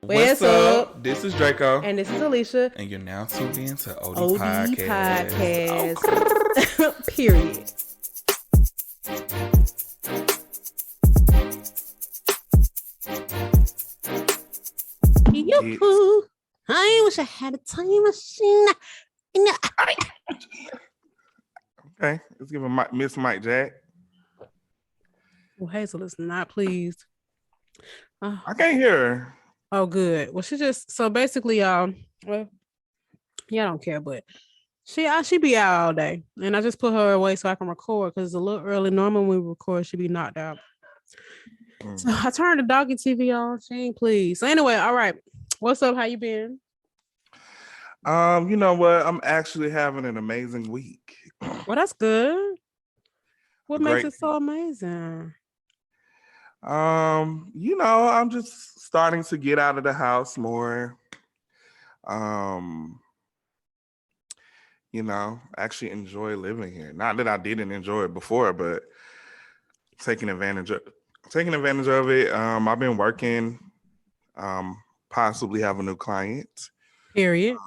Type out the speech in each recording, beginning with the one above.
What's up? This is Draco. And this is Alicia. And you're now tuned in to OD Podcast. Oh. Period. Yoo-hoo. I wish I had a time machine. Okay, let's give a Miss Mike Jack. Well, Hazel is not pleased. I can't hear her. Oh, good. Well, so basically, y'all, well, yeah, I don't care, but she be out all day, and I just put her away so I can record because it's a little early. Normally when we record, she be knocked out. So I turned the doggy TV on. She ain't pleased. So anyway, all right. What's up? How you been? You know what? I'm actually having an amazing week. Well, that's good. What makes it so amazing? I'm just starting to get out of the house more. Actually enjoy living here. Not that I didn't enjoy it before, but taking advantage of it. I've been working, possibly have a new client. Period.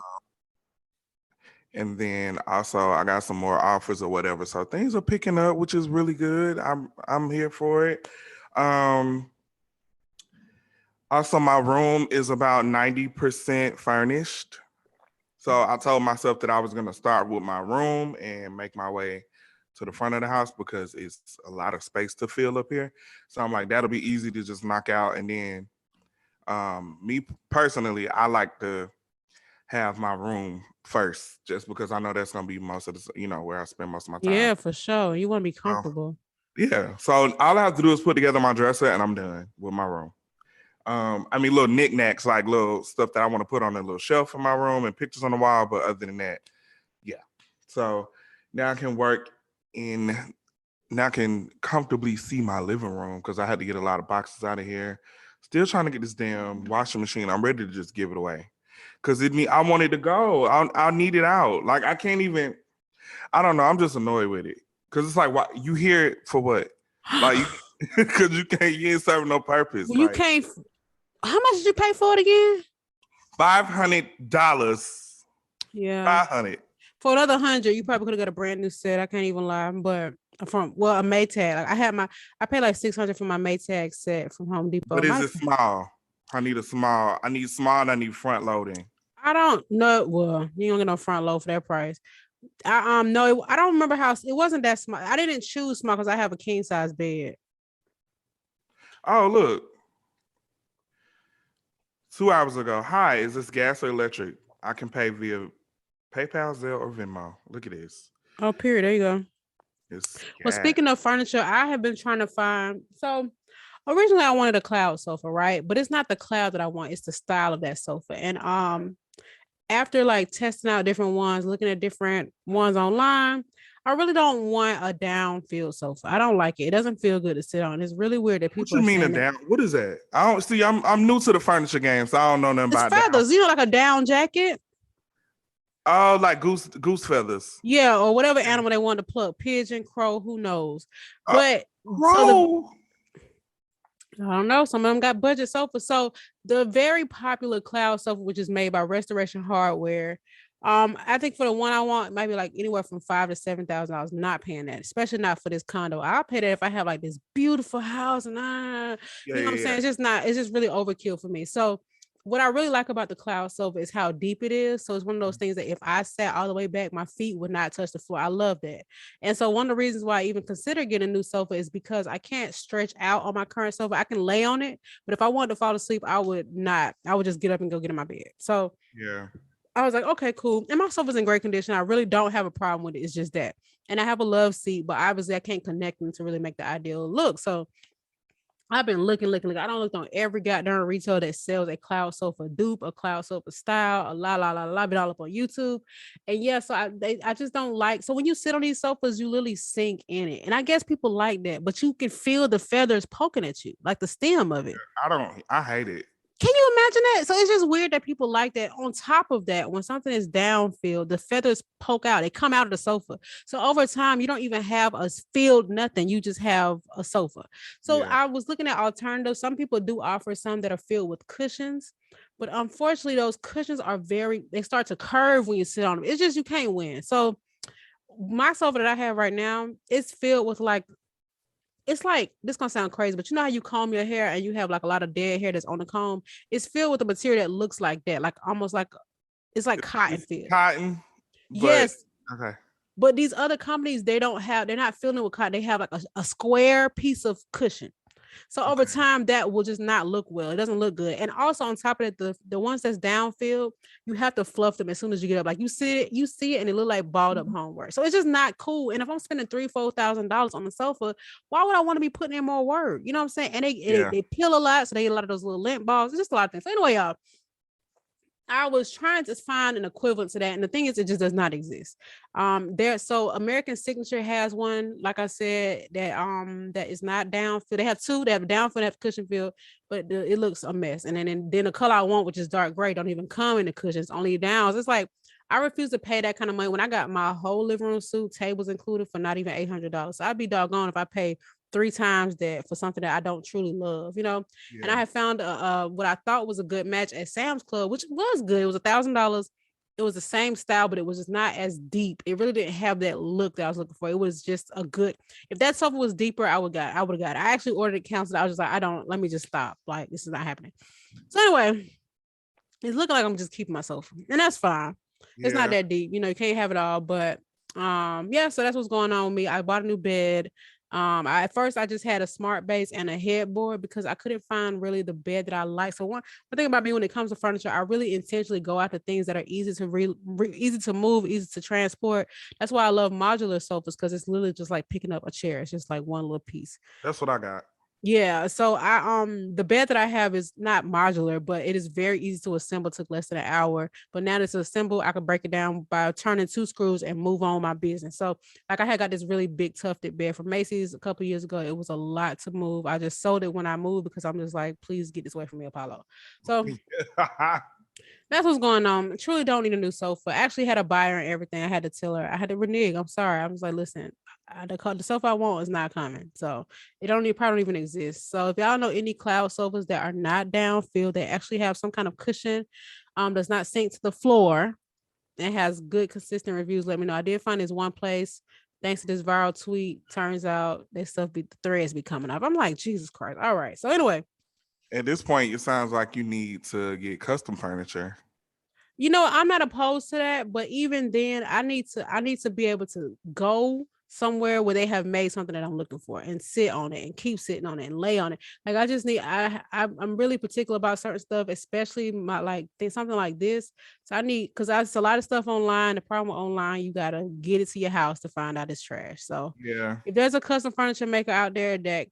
And then also I got some more offers or whatever. So things are picking up, which is really good. I'm here for it. Also, my room is about 90% furnished. So I told myself that I was going to start with my room and make my way to the front of the house because it's a lot of space to fill up here. So I'm like, that'll be easy to just knock out. And then me personally, I like to have my room first just because I know that's going to be most of the, where I spend most of my time. Yeah, for sure. You want to be comfortable. Yeah. So all I have to do is put together my dresser and I'm done with my room. Little knickknacks, like little stuff that I want to put on a little shelf in my room and pictures on the wall. But other than that, yeah. So now I can comfortably see my living room because I had to get a lot of boxes out of here. Still trying to get this damn washing machine. I'm ready to just give it away because I want it to go. I need it out. Like I can't even. I don't know. I'm just annoyed with it because it's like, why you hear it for what? Like because you ain't serving no purpose. Well, you can't. How much did you pay for it again? $500. Yeah. $500. For another $100, you probably could have got a brand new set. I can't even lie. But a Maytag. Like I paid like $600 for my Maytag set from Home Depot. But is it small? I need small and I need front loading. I don't know. Well, you don't get no front load for that price. I don't remember how it wasn't that small. I didn't choose small because I have a king size bed. Oh, look. 2 hours ago. Hi, is this gas or electric? I can pay via PayPal, Zelle, or Venmo. Look at this. Oh, period. There you go. Well, speaking of furniture, I have been trying to find. So originally I wanted a cloud sofa, right? But it's not the cloud that I want. It's the style of that sofa. And after like testing out different ones, looking at different ones online, I really don't want a downfield sofa. I don't like it. It doesn't feel good to sit on. It's really weird that people. What you mean a down? What is that? I don't see. I'm new to the furniture game, so I don't know nothing about feathers. Down. You know, like a down jacket. Oh, like goose feathers. Yeah, or whatever animal they want to pluck. Pigeon, crow, who knows? But crow. I don't know. Some of them got budget sofas. So the very popular cloud sofa, which is made by Restoration Hardware. I think for the one I want, it might be like anywhere from $5,000 to $7,000. Not paying that, especially not for this condo. I'll pay that if I have like this beautiful house and you know what I'm saying? It's just really overkill for me. So what I really like about the cloud sofa is how deep it is. So it's one of those things that if I sat all the way back, my feet would not touch the floor. I love that. And so one of the reasons why I even consider getting a new sofa is because I can't stretch out on my current sofa. I can lay on it, but if I wanted to fall asleep, I would not. I would just get up and go get in my bed. So yeah. I was like, okay, cool. And my sofa's in great condition. I really don't have a problem with it. It's just that. And I have a love seat, but obviously I can't connect them to really make the ideal look. So I've been looking. I don't look on every goddamn retailer that sells a cloud sofa dupe, a cloud sofa style, been all up on YouTube. And yeah, so I just don't like. So when you sit on these sofas, you literally sink in it. And I guess people like that, but you can feel the feathers poking at you, like the stem of it. I hate it. Can you imagine that? So it's just weird that people like that. On top of that, when something is downfield, the feathers poke out. They come out of the sofa. So over time, you don't even have a filled nothing. You just have a sofa. So Yeah. I was looking at alternatives. Some people do offer some that are filled with cushions, but unfortunately, those cushions are they start to curve when you sit on them. It's just you can't win. So my sofa that I have right now is filled with like, it's like, this gonna sound crazy, but you know how you comb your hair and you have like a lot of dead hair that's on the comb? It's filled with a material that looks like that, like almost like it's like cotton It's filled. cotton, but Yes, okay. but these other companies, they're not filling it with cotton. They have like a square piece of cushion. So over Okay. time, that will just not look well. It doesn't look good. And also on top of it, the ones that's downfield, you have to fluff them as soon as you get up. Like you see it, and it look like balled up homework. So it's just not cool. And if I'm spending $3,000-$4,000 on the sofa, why would I want to be putting in more work? You know what I'm saying? And Yeah. they peel a lot, so they get a lot of those little lint balls. It's just a lot of things. So anyway, y'all, I was trying to find an equivalent to that, and the thing is, it just does not exist. So American Signature has one, like I said, that is not downfield. They have two. They have downfield, they have cushion field, but it looks a mess. And then the color I want, which is dark gray, don't even come in the cushions, only downs. It's like I refuse to pay that kind of money when I got my whole living room suite, tables included, for not even $800. So I'd be doggone if I pay 3 times that for something that I don't truly love, you know. And I Yeah. had found what I thought was a good match at Sam's Club, which was good. It was $1,000. It was the same style, but it was just not as deep. It really didn't have that look that I was looking for. It was just a good. If that sofa was deeper, I would have got it. I actually ordered it canceled. I was just like, let me just stop. Like, this is not happening. So anyway, it's looking like I'm just keeping my sofa, and that's fine. It's not Yeah. that deep, you can't have it all. But yeah, so that's what's going on with me. I bought a new bed. At first I just had a smart base and a headboard because I couldn't find really the bed that I like. So one thing about me when it comes to furniture, I really intentionally go after things that are easy to easy to move, easy to transport. That's why I love modular sofas, because it's literally just like picking up a chair. It's just like one little piece. That's what I got. Yeah, so the bed that I have is not modular, but it is very easy to assemble. Took less than an hour, but now that it's assembled, I can break it down by turning 2 screws and move on my business. So like I had got this really big tufted bed from Macy's a couple of years ago. It was a lot to move. I just sold it when I moved because I'm just like, please get this away from me, Apollo. So that's what's going on. I truly don't need a new sofa. I actually had a buyer and everything. I had to tell her. I had to renege. I'm sorry. I was like, listen, the sofa I want is not coming. So it probably don't even exist. So if y'all know any cloud sofas that are not downfield, that actually have some kind of cushion, does not sink to the floor, and has good consistent reviews, let me know. I did find this one place. Thanks to this viral tweet, turns out the threads be coming up. I'm like, Jesus Christ. All right. So anyway, At this point, it sounds like you need to get custom furniture. I'm not opposed to that, but even then, I need to be able to go somewhere where they have made something that I'm looking for and sit on it and keep sitting on it and lay on it. Like I just need, I'm really particular about certain stuff, especially something like this. So I need, because it's a lot of stuff online. The problem with online, you gotta get it to your house to find out it's trash. So Yeah. if there's a custom furniture maker out there that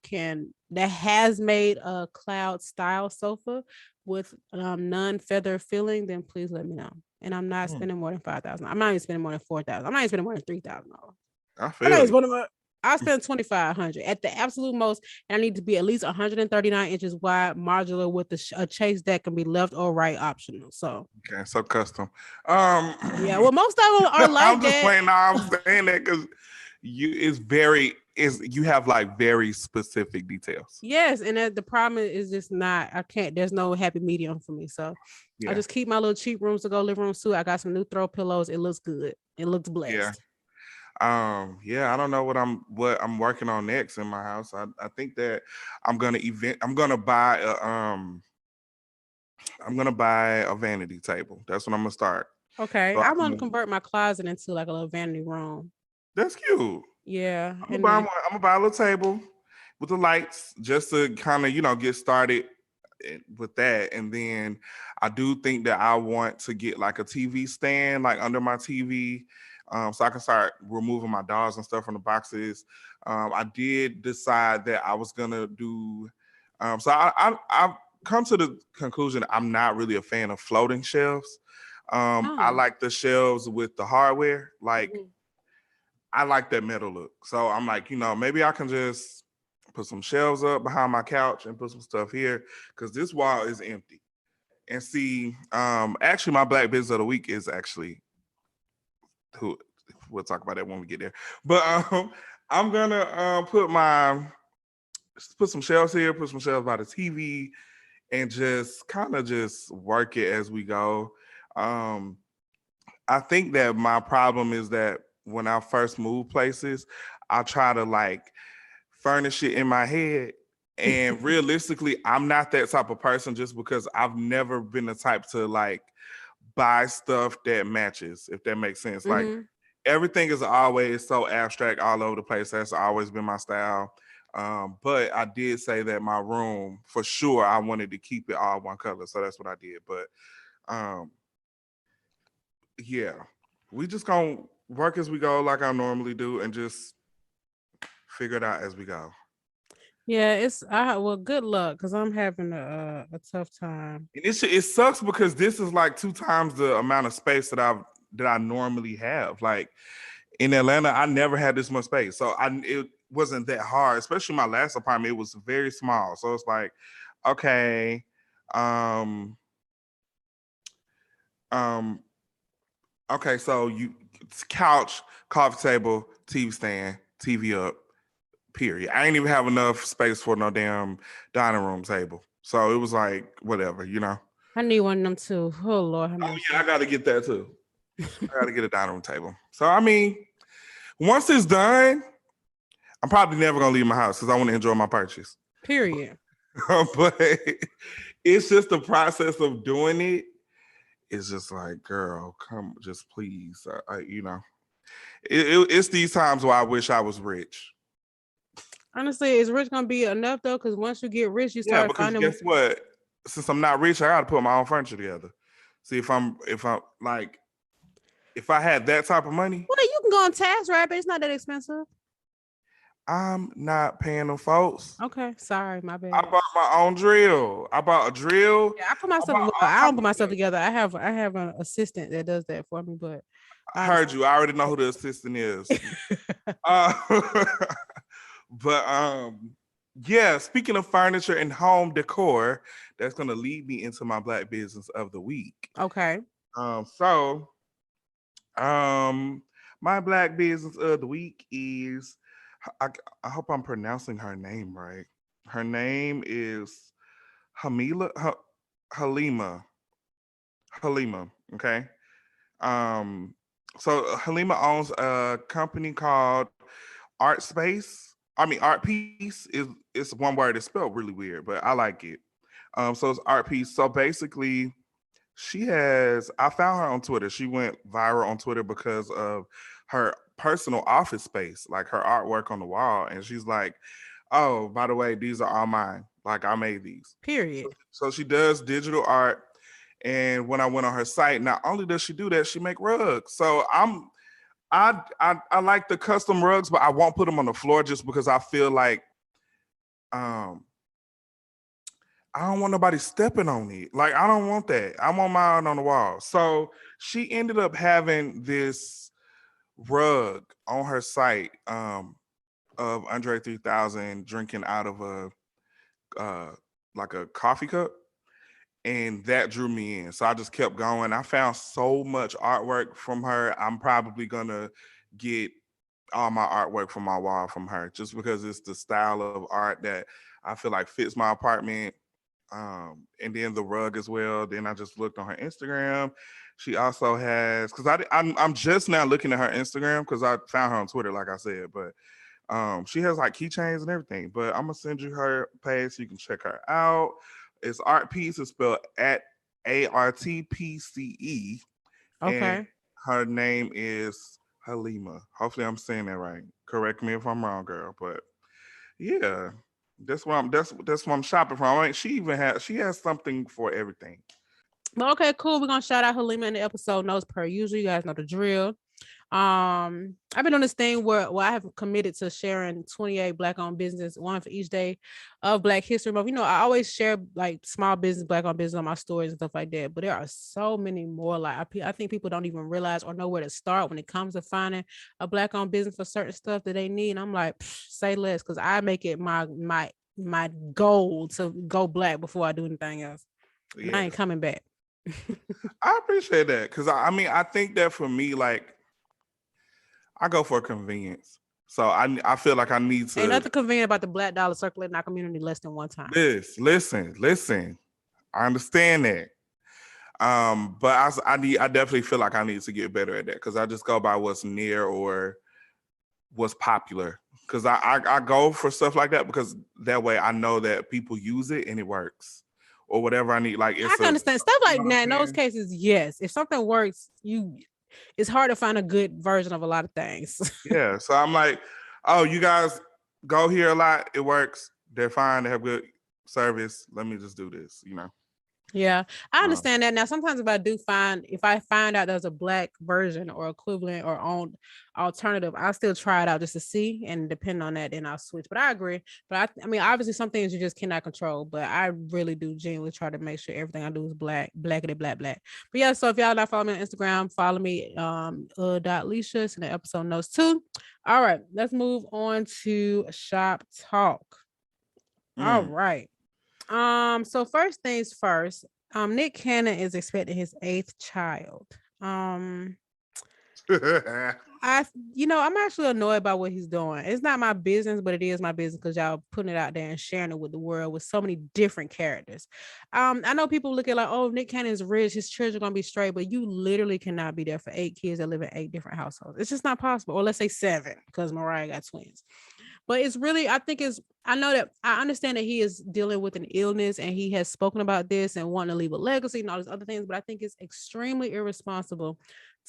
has made a cloud style sofa with non-feather filling, then please let me know. And I'm not spending more than 5,000. I'm not even spending more than 4,000. I'm not even spending more than $3,000. I I'm not even feel spending more. I spend 2,500 at the absolute most, and I need to be at least 139 inches wide, modular, with a chase that can be left or right optional. So okay. So custom. yeah, well, most of them are like I'm just that. playing. I'm saying that because you have like very specific details. Yes, and the problem is just not. I can't. There's no happy medium for me. So I Yeah. just keep my little cheap rooms to go living room suite. I got some new throw pillows. It looks good. It looks Yeah. blessed. Yeah, I don't know what I'm working on next in my house. I think that I'm gonna buy a vanity table. That's what I'm gonna start. Okay, So I want to convert my closet into like a little vanity room. that's cute. Yeah, I'm gonna and buy then one. I'm gonna buy a little table with the lights just to kind of get started with that. And then I do think that I want to get like a TV stand like under my TV, so I can start removing my dolls and stuff from the boxes. I did decide that I was gonna do. So I've come to the conclusion I'm not really a fan of floating shelves. I oh, like the shelves with the hardware. Like mhm. I like that metal look. So I'm like, maybe I can just put some shelves up behind my couch and put some stuff here because this wall is empty. and see. Actually, my Black Business of the Week is actually who. We'll talk about that when we get there. But I'm gonna put some shelves here, put some shelves by the TV, and just kind of just work it as we go. I think that my problem is that when I first move places, I try to like furnish it in my head. And realistically, I'm not that type of person just because I've never been the type to like buy stuff that matches, if that makes sense. Like Mhm. everything is always so abstract all over the place. That's always been my style. But I did say that my room, for sure, I wanted to keep it all one color. So that's what I did. But um, yeah, we just gonna work as we go like I normally do and just figure it out as we go. Yeah, it's well, good luck because I'm having a tough time. And it sucks because this is like 2 times the amount of space that I normally have. Like in Atlanta, I never had this much space, so it wasn't that hard. Especially my last apartment, it was very small. So it's like, okay, um, um, okay, so it's couch, coffee table, TV stand, TV up. Period. I ain't even have enough space for no damn dining room table. So it was like whatever, you know. I need one of them too. Oh Lord, have Oh mercy. yeah, I gotta get that too. I gotta get a dining room table. So I mean, once it's done, I'm probably never gonna leave my house because I want to enjoy my purchase. Period. But it's just the process of doing it. It's just like, girl, come, just please, you know. It's these times where I wish I was rich. Honestly, is rich gonna be enough though? Because once you get rich, you Yeah, start because finding. guess what? Since I'm not rich, I gotta put my own furniture together. See if I'm like if I had that type of money, Well, you can go on Task Rabbit. It's not that expensive. I'm not paying them folks. Okay, sorry, my I bad. bought my own drill. I bought a drill. Yeah, I put I myself. bought Well, all I type don't put of myself stuff. together. I have an assistant that does that for me, but I I heard you. I already know who the assistant is. Uh, but yeah, speaking of furniture and home decor, that's gonna lead me into my Black Business of the Week. okay. So my Black Business of the Week is I, I hope I'm pronouncing her name right. Her name is Hamila Halima. Halima. Okay. Um, so Halima owns a company called Artpce. I mean, Art Piece is it's one word. It's spelled really weird, but I like it. So it's Artpce. So basically, I found her on Twitter. She went viral on Twitter because of her personal office space, like her artwork on the wall. And she's like, oh, by the way, these are all mine. Like I made these. Period. So she does digital art. And when I went on her site, not only does she do that, she make rugs. So I like the custom rugs, but I won't put them on the floor just because I feel like um I don't want nobody stepping on it. Like I don't want that. I want mine on the wall. So she ended up having this rug on her site of Andre 3000 drinking out of a uh like a coffee cup, and that drew me in. So I just kept going. I found so much artwork from her. I'm probably gonna get all my artwork from my wall from her just because it's the style of art that I feel like fits my apartment. And then the rug as well. Then I just looked on her Instagram. She also has because I'm just now looking at her Instagram because I found her on Twitter, like I said, but she has like keychains and everything. But I'm gonna send you her page so you can check her out. It's Artpce. It's spelled at Artpce, and Okay. her name is Halima. Hopefully, I'm saying that right. Correct me if I'm wrong, girl. But yeah, that's what I'm shopping from. I mean, she has something for everything. But okay, cool. We're gonna shout out Halima in the episode notes per usual. You guys know the drill. I've been on this thing where I have committed to sharing 28 black owned business, one for each day of Black History Month. You know, I always share like small business, black owned business on my stories and stuff like that. But there are so many more. Like I think people don't even realize or know where to start when it comes to finding a black owned business for certain stuff that they need. And I'm like, say less, because I make it my goal to go black before I do anything else. And I ain't coming back. I appreciate that because I mean I think that for me, like I go for convenience. So I feel like I need to. Ain't nothing convenient about the black dollar circulating our community less than one time. Listen. I understand that. But I definitely feel like I need to get better at that because I just go by what's near or what's popular. Because I go for stuff like that because that way I know that people use it and it works. Or whatever I need. Like I can understand stuff like that. In those cases, yes. If something works, it's hard to find a good version of a lot of things. Yeah. So I'm like, oh, you guys go here a lot. It works. They're fine. They have good service. Let me just do this, Yeah, I understand that. Now, sometimes if I find out there's a black version or equivalent or own alternative, I'll still try it out just to see, and depending on that, then I'll switch. But I agree. But I mean, obviously, some things you just cannot control. But I really do genuinely try to make sure everything I do is blackity black. But yeah, so if y'all not following me on Instagram, follow me .Leisha. It's in the episode notes too. All right, let's move on to shop talk. All right. So first things first, Nick Cannon is expecting his 8th child. I'm actually annoyed by what he's doing. It's not my business, but it is my business because y'all putting it out there and sharing it with the world with so many different characters. I know people look at like, oh, Nick Cannon's rich, his children are gonna be straight, but you literally cannot be there for 8 kids that live in 8 different households. It's just not possible. Or let's say 7, because Mariah got twins. But it's really, I understand that he is dealing with an illness and he has spoken about this and wanting to leave a legacy and all these other things, but I think it's extremely irresponsible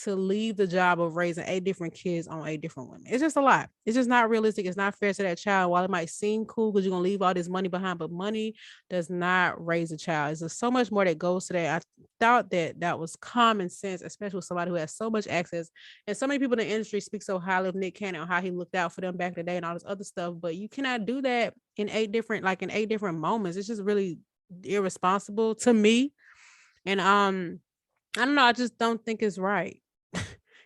to leave the job of raising 8 different kids on 8 different women. It's just a lot. It's just not realistic. It's not fair to that child. While it might seem cool because you're going to leave all this money behind, but money does not raise a child. There's so much more that goes to that. I thought that was common sense, especially with somebody who has so much access. And so many people in the industry speak so highly of Nick Cannon, how he looked out for them back in the day and all this other stuff, but you cannot do that in 8 different moments. It's just really irresponsible to me. And I don't know, I just don't think it's right.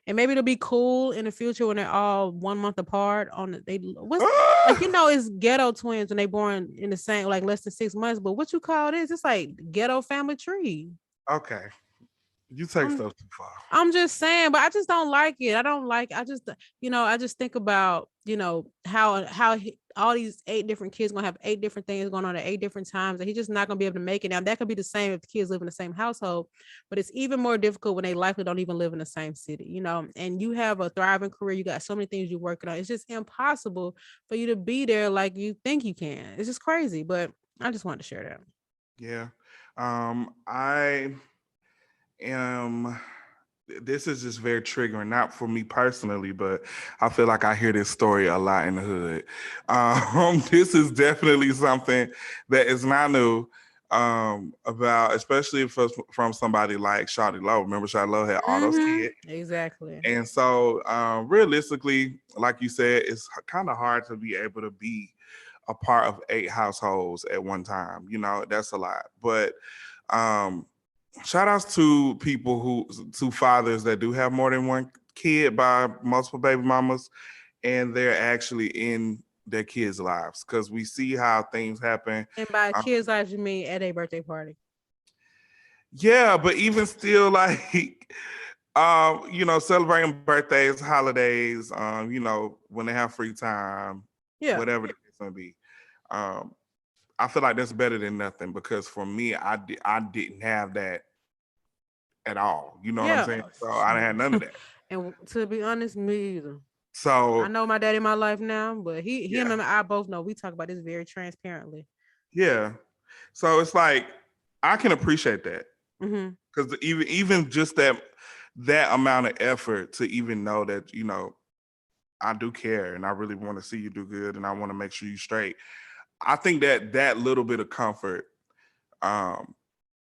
And maybe it'll be cool in the future when they're all 1 month apart it's ghetto twins when they born in the same, like less than 6 months. But what you call this? It's like ghetto family tree. Okay. You take stuff too far. I'm just saying, but I just don't like it. I just think about, how all these 8 different kids gonna have 8 different things going on at 8 different times, and he's just not gonna be able to make it. Now that could be the same if the kids live in the same household, but it's even more difficult when they likely don't even live in the same city, and you have a thriving career. You got so many things you're working on. It's just impossible for you to be there like you think you can. It's just crazy, but I just wanted to share that. Yeah. I am this is just very triggering, not for me personally, but I feel like I hear this story a lot in the hood. This is definitely something that is not new, about, especially from somebody like Shawty Lowe. Remember, Shawty Lowe had all those kids. Exactly. And so realistically, like you said, it's kind of hard to be able to be a part of 8 households at one time. That's a lot. But shout outs to to fathers that do have more than one kid by multiple baby mamas, and they're actually in their kids' lives, because we see how things happen. And by kids' lives, you mean at a birthday party? Yeah, but even still, like, celebrating birthdays, holidays, when they have free time, whatever the case may be. I feel like that's better than nothing, because for me, I didn't have that at all. You know what I'm saying? So I didn't have none of that. And to be honest, me either. So I know my daddy in my life now, but he and I both know we talk about this very transparently. Yeah. So it's like, I can appreciate that. Because even just that amount of effort to even know that, I do care and I really want to see you do good and I want to make sure you're straight. I think that little bit of comfort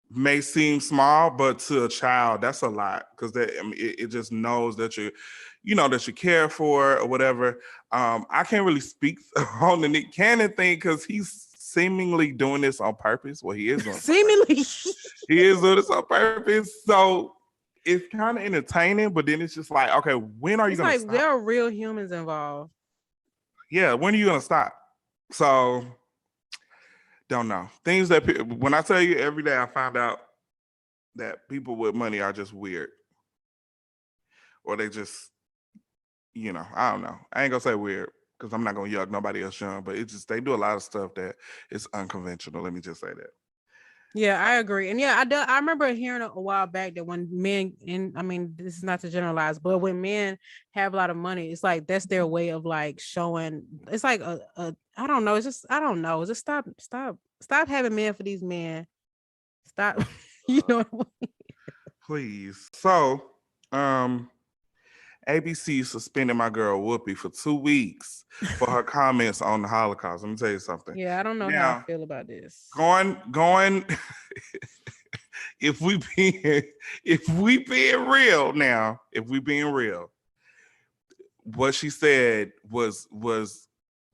may seem small, but to a child, that's a lot, because it just knows that that you care for or whatever. I can't really speak on the Nick Cannon thing because he's seemingly doing this on purpose. Well, he is doing seemingly. He is doing this on purpose. So it's kind of entertaining, but then it's just like, okay, when are you going to stop? There are real humans involved. Yeah, when are you going to stop? So Don't know. Things that when I tell you every day I find out that people with money are just weird. Or they just, I don't know. I ain't gonna say weird because I'm not gonna yuck nobody else young, but it's just they do a lot of stuff that is unconventional. Let me just say that. Yeah, I agree. And yeah, I remember hearing a while back that when men, and I mean, this is not to generalize, but when men have a lot of money, it's like that's their way of like showing. It's like I don't know. It's just I don't know. Just stop having men for these men. Stop. You know what I mean? Please. So, ABC suspended my girl Whoopi for 2 weeks for her comments on the Holocaust. Let me tell you something. Yeah, I don't know how I feel about this. Going if we being real now, what she said was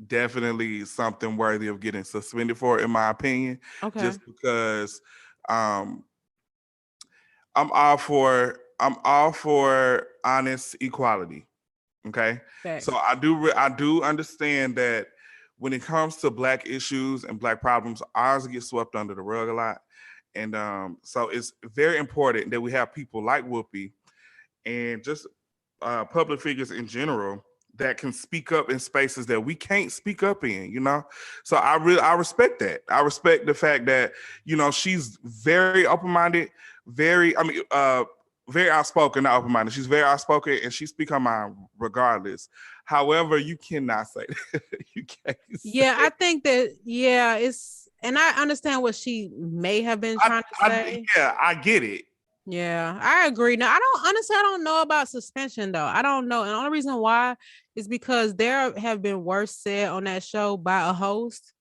definitely something worthy of getting suspended for, in my opinion. Okay. Just because I'm all for honest equality. Okay. Thanks. So I do understand that when it comes to Black issues and Black problems, ours get swept under the rug a lot. And so it's very important that we have people like Whoopi and just public figures in general that can speak up in spaces that we can't speak up in. So I respect that. I respect the fact that, she's very open-minded, very outspoken, not open-minded. She's very outspoken and she speaks her mind regardless. However, you cannot say that. You can't I think that, it's, and I understand what she may have been trying to say. I get it. Yeah, I agree. Now, I don't know about suspension though. I don't know. And the only reason why is because there have been worse said on that show by a host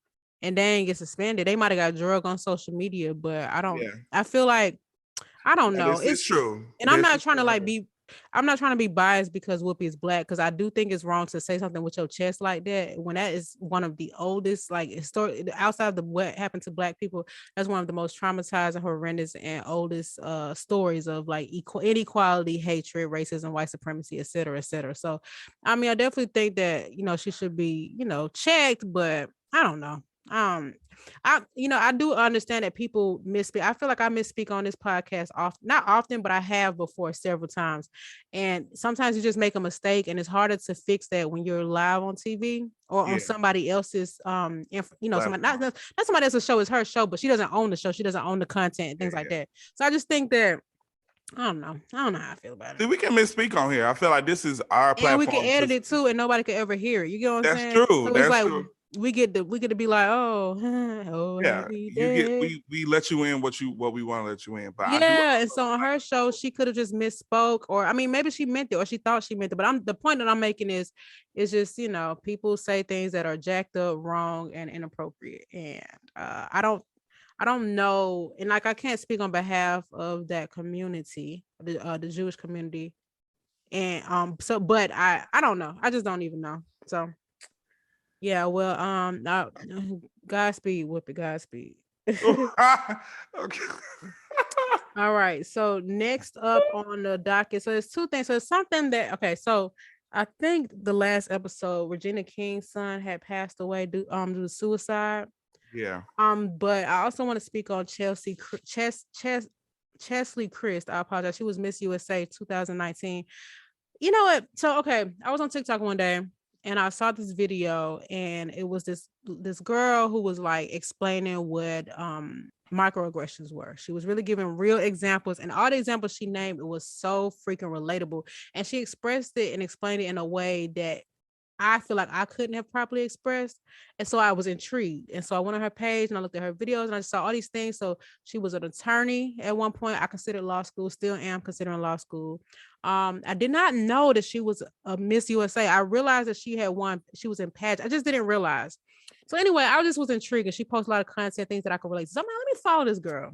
and they didn't get suspended. They might have got drugged on social media, but I feel like, I don't know. It's true. And I'm not trying to be biased because Whoopi is Black, because I do think it's wrong to say something with your chest like that when that is one of the oldest, like, story outside of what happened to Black people. That's one of the most traumatizing, horrendous, and oldest stories of like inequality, hatred, racism, white supremacy, et cetera, et cetera. So, I mean, I definitely think that she should be checked, but I don't know. I do understand that people misspeak. I feel like I misspeak on this podcast not often, but I have before several times. And sometimes you just make a mistake, and it's harder to fix that when you're live on TV or on somebody else's somebody, not somebody else's show, is her show, but she doesn't own the show. She doesn't own the content and things like that. So I just think that I don't know how I feel about it. See, we can misspeak on here. I feel like this is our platform. And we can edit it too, and nobody could ever hear it. You get what I'm saying? That's true. So That's it's like true. we get to be like, we let you in what we want to let you in. But and so on her show, she could have just misspoke, or I mean, maybe she meant it, or she thought she meant it. But the point that I'm making is just people say things that are jacked up, wrong, and inappropriate, and I don't know, and like I can't speak on behalf of that community, the Jewish community, and but I don't know. I just don't even know. So. Yeah, well, Godspeed, Whoopi, Godspeed. Okay. All right. So next up on the docket, so there's two things. So it's something that so I think the last episode, Regina King's son had passed away due to suicide. Yeah. But I also want to speak on Cheslie Kryst. I apologize. She was Miss USA 2019. You know what? So I was on TikTok one day, and I saw this video, and it was this girl who was like explaining what microaggressions were. She was really giving real examples, and all the examples she named, it was so freaking relatable. And she expressed it and explained it in a way that I feel like I couldn't have properly expressed. And so I was intrigued. And so I went on her page and I looked at her videos and I just saw all these things. So she was an attorney at one point. I considered law school, still am considering law school. I did not know that she was a Miss USA. I realized that she had won. She was in pageant. I just didn't realize. So anyway, I just was intrigued, and she posts a lot of content, things that I could relate to. So I'm like, let me follow this girl.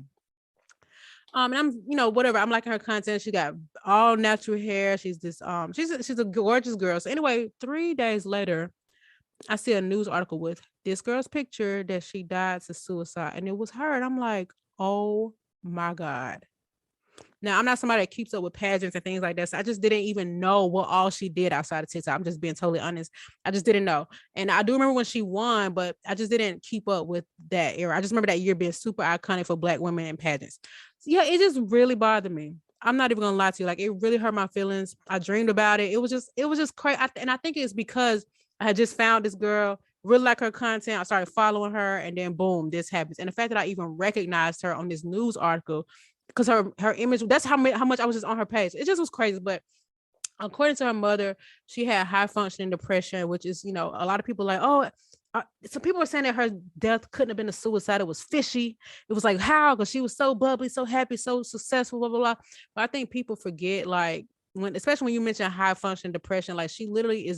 And I'm, whatever. I'm liking her content. She got all natural hair. She's this, she's a gorgeous girl. So anyway, 3 days later, I see a news article with this girl's picture that she died to suicide, and it was her. And I'm like, oh my God. Now, I'm not somebody that keeps up with pageants and things like that. So I just didn't even know what all she did outside of TikTok. I'm just being totally honest. I just didn't know. And I do remember when she won, but I just didn't keep up with that era. I just remember that year being super iconic for Black women in pageants. So yeah, it just really bothered me. I'm not even gonna lie to you. Like, it really hurt my feelings. I dreamed about it. It was just crazy. And I think it's because I had just found this girl, really like her content. I started following her, and then boom, this happens. And the fact that I even recognized her on this news article, because her image, that's how much I was just on her page. It just was crazy. But according to her mother, she had high functioning depression, which is, a lot of people like, oh, some people were saying that her death couldn't have been a suicide. It was fishy. It was like, how? Because she was so bubbly, so happy, so successful, blah, blah, blah. But I think people forget, like, especially when you mention high function depression, like, she literally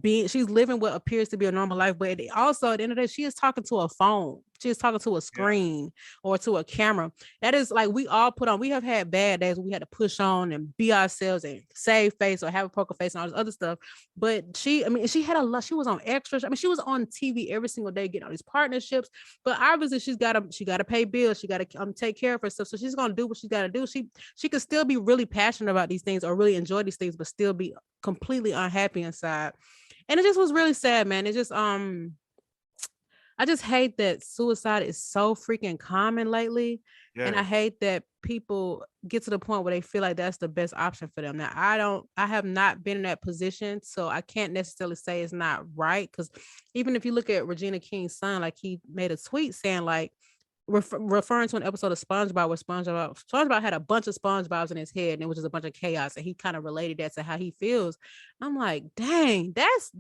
she's living what appears to be a normal life, but also at the end of the day, she is talking to a phone. She is talking to a screen or to a camera. That is, like, we have had bad days where we had to push on and be ourselves and save face or have a poker face and all this other stuff. But she had a lot. She was on extras. I mean, she was on TV every single day getting all these partnerships. But obviously, she got to pay bills. She got to take care of herself. So she's gonna do what she's got to do. She could still be really passionate about these things or really enjoy these things, but still be completely unhappy inside. And it just was really sad, man. It just I just hate that suicide is so freaking common lately. Yes. And I hate that people get to the point where they feel like that's the best option for them. Now, I have not been in that position, so I can't necessarily say it's not right. Because even if you look at Regina King's son, like, he made a tweet saying, like, referring to an episode of SpongeBob where SpongeBob had a bunch of SpongeBobs in his head, and it was just a bunch of chaos, and he kind of related that to how he feels. I'm like, dang, that's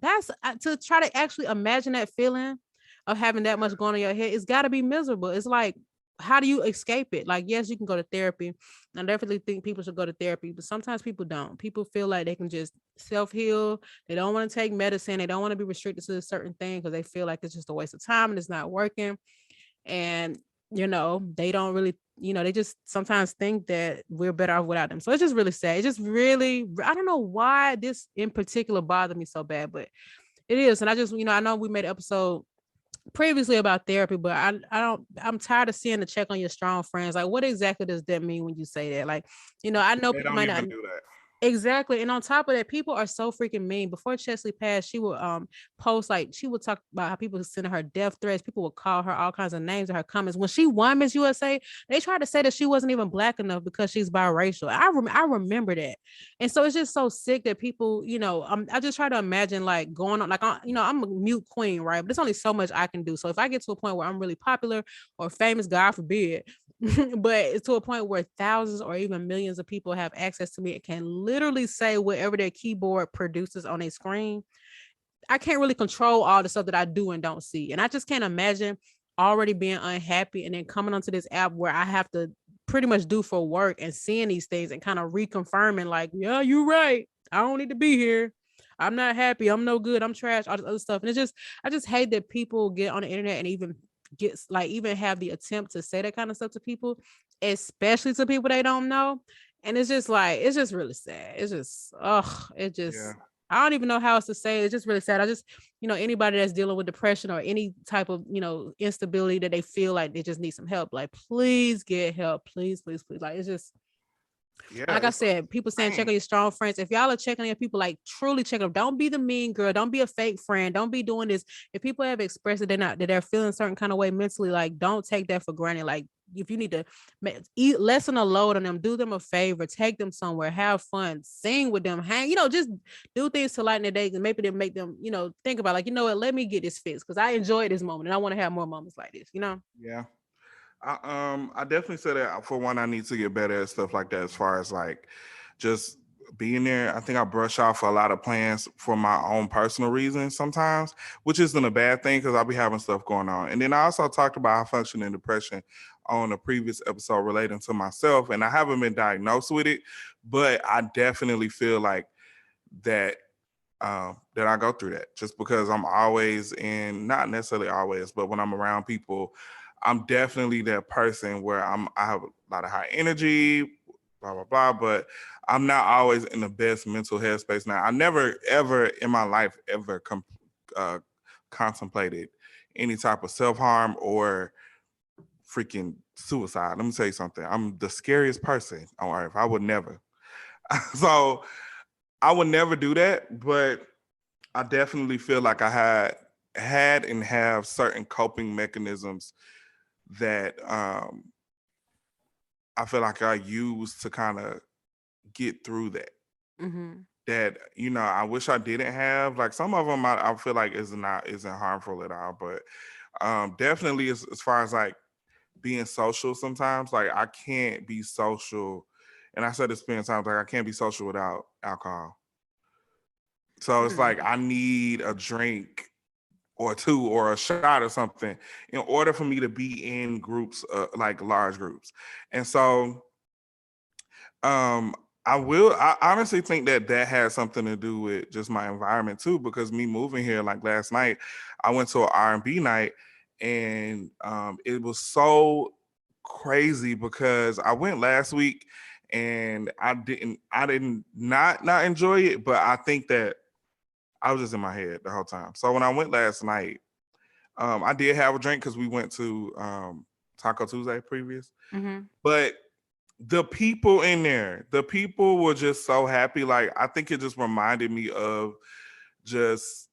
to try to actually imagine that feeling of having that much going on in your head. It's got to be miserable. It's like, how do you escape it? Like, yes, you can go to therapy. I definitely think people should go to therapy, but sometimes people don't. People feel like they can just self-heal. They don't want to take medicine. They don't want to be restricted to a certain thing because they feel like it's just a waste of time and it's not working. And they don't really, they just sometimes think that we're better off without them. So it's just really sad. It's just really, I don't know why this in particular bothered me so bad, but it is. And I just, I know we made an episode previously about therapy, but I'm tired of seeing the check on your strong friends. Like, what exactly does that mean when you say that? Like, I know they people might not do that. Exactly. And on top of that, people are so freaking mean. Before Cheslie passed, she would post, like, she would talk about how people sending her death threats. People would call her all kinds of names in her comments. When she won Miss USA, they tried to say that she wasn't even Black enough because she's biracial. I remember that. And so it's just so sick that people, I just try to imagine, like, going on, like, I'm a mute queen, right? But there's only so much I can do. So if I get to a point where I'm really popular or famous, God forbid, but it's to a point where thousands or even millions of people have access to me and can literally say whatever their keyboard produces on a screen. I can't really control all the stuff that I do and don't see. And I just can't imagine already being unhappy and then coming onto this app where I have to pretty much do for work and seeing these things and kind of reconfirming, like, yeah, you're right. I don't need to be here. I'm not happy. I'm no good. I'm trash. All this other stuff. And I just hate that people get on the internet and even have the attempt to say that kind of stuff to people, especially to people they don't know. And it's just really sad. It's just, I don't even know how else to say it. It's just really sad. I just, anybody that's dealing with depression or any type of, instability that they feel like they just need some help, like, please get help. Please, please, please. Like, it's just, like I said, people saying check on your strong friends. If y'all are checking on your people, like, truly check them. Don't be the mean girl. Don't be a fake friend. Don't be doing this. If people have expressed that they're feeling a certain kind of way mentally, like, don't take that for granted. Like, if you need to lessen the load on them, do them a favor, take them somewhere, have fun, sing with them, hang, just do things to lighten their day and maybe make them, think about, like, what, let me get this fixed because I enjoyed this moment and I want to have more moments like this, Yeah. I definitely said that for one, I need to get better at stuff like that as far as, like, just being there. I think I brush off a lot of plans for my own personal reasons sometimes, which isn't a bad thing because I'll be having stuff going on. And then I also talked about high functioning depression on a previous episode relating to myself, and I haven't been diagnosed with it, but I definitely feel like that that I go through that just because I'm always not necessarily always, but when I'm around people, I'm definitely that person where I have a lot of high energy, blah, blah, blah, but I'm not always in the best mental headspace. Now, I never, ever in my life ever contemplated any type of self-harm or freaking suicide. Let me tell you something. I'm the scariest person on earth. I would never. So I would never do that, but I definitely feel like I had and have certain coping mechanisms that I feel like I use to kind of get through that. Mm-hmm. That I wish I didn't have. Like some of them, I feel like isn't harmful at all, but definitely as far as like being social, sometimes like I can't be social, and I said this many times, like I can't be social without alcohol. So it's like I need a drink or two or a shot or something in order for me to be in groups, like large groups. And so um I honestly think that has something to do with just my environment too, because me moving here, like last night, I went to an R&B night, and it was so crazy because I went last week and I didn't not enjoy it, but I think that I was just in my head the whole time. So when I went last night, I did have a drink because we went to Taco Tuesday previous, Mm-hmm. but the people in there, the people were just so happy. Like I think it just reminded me of just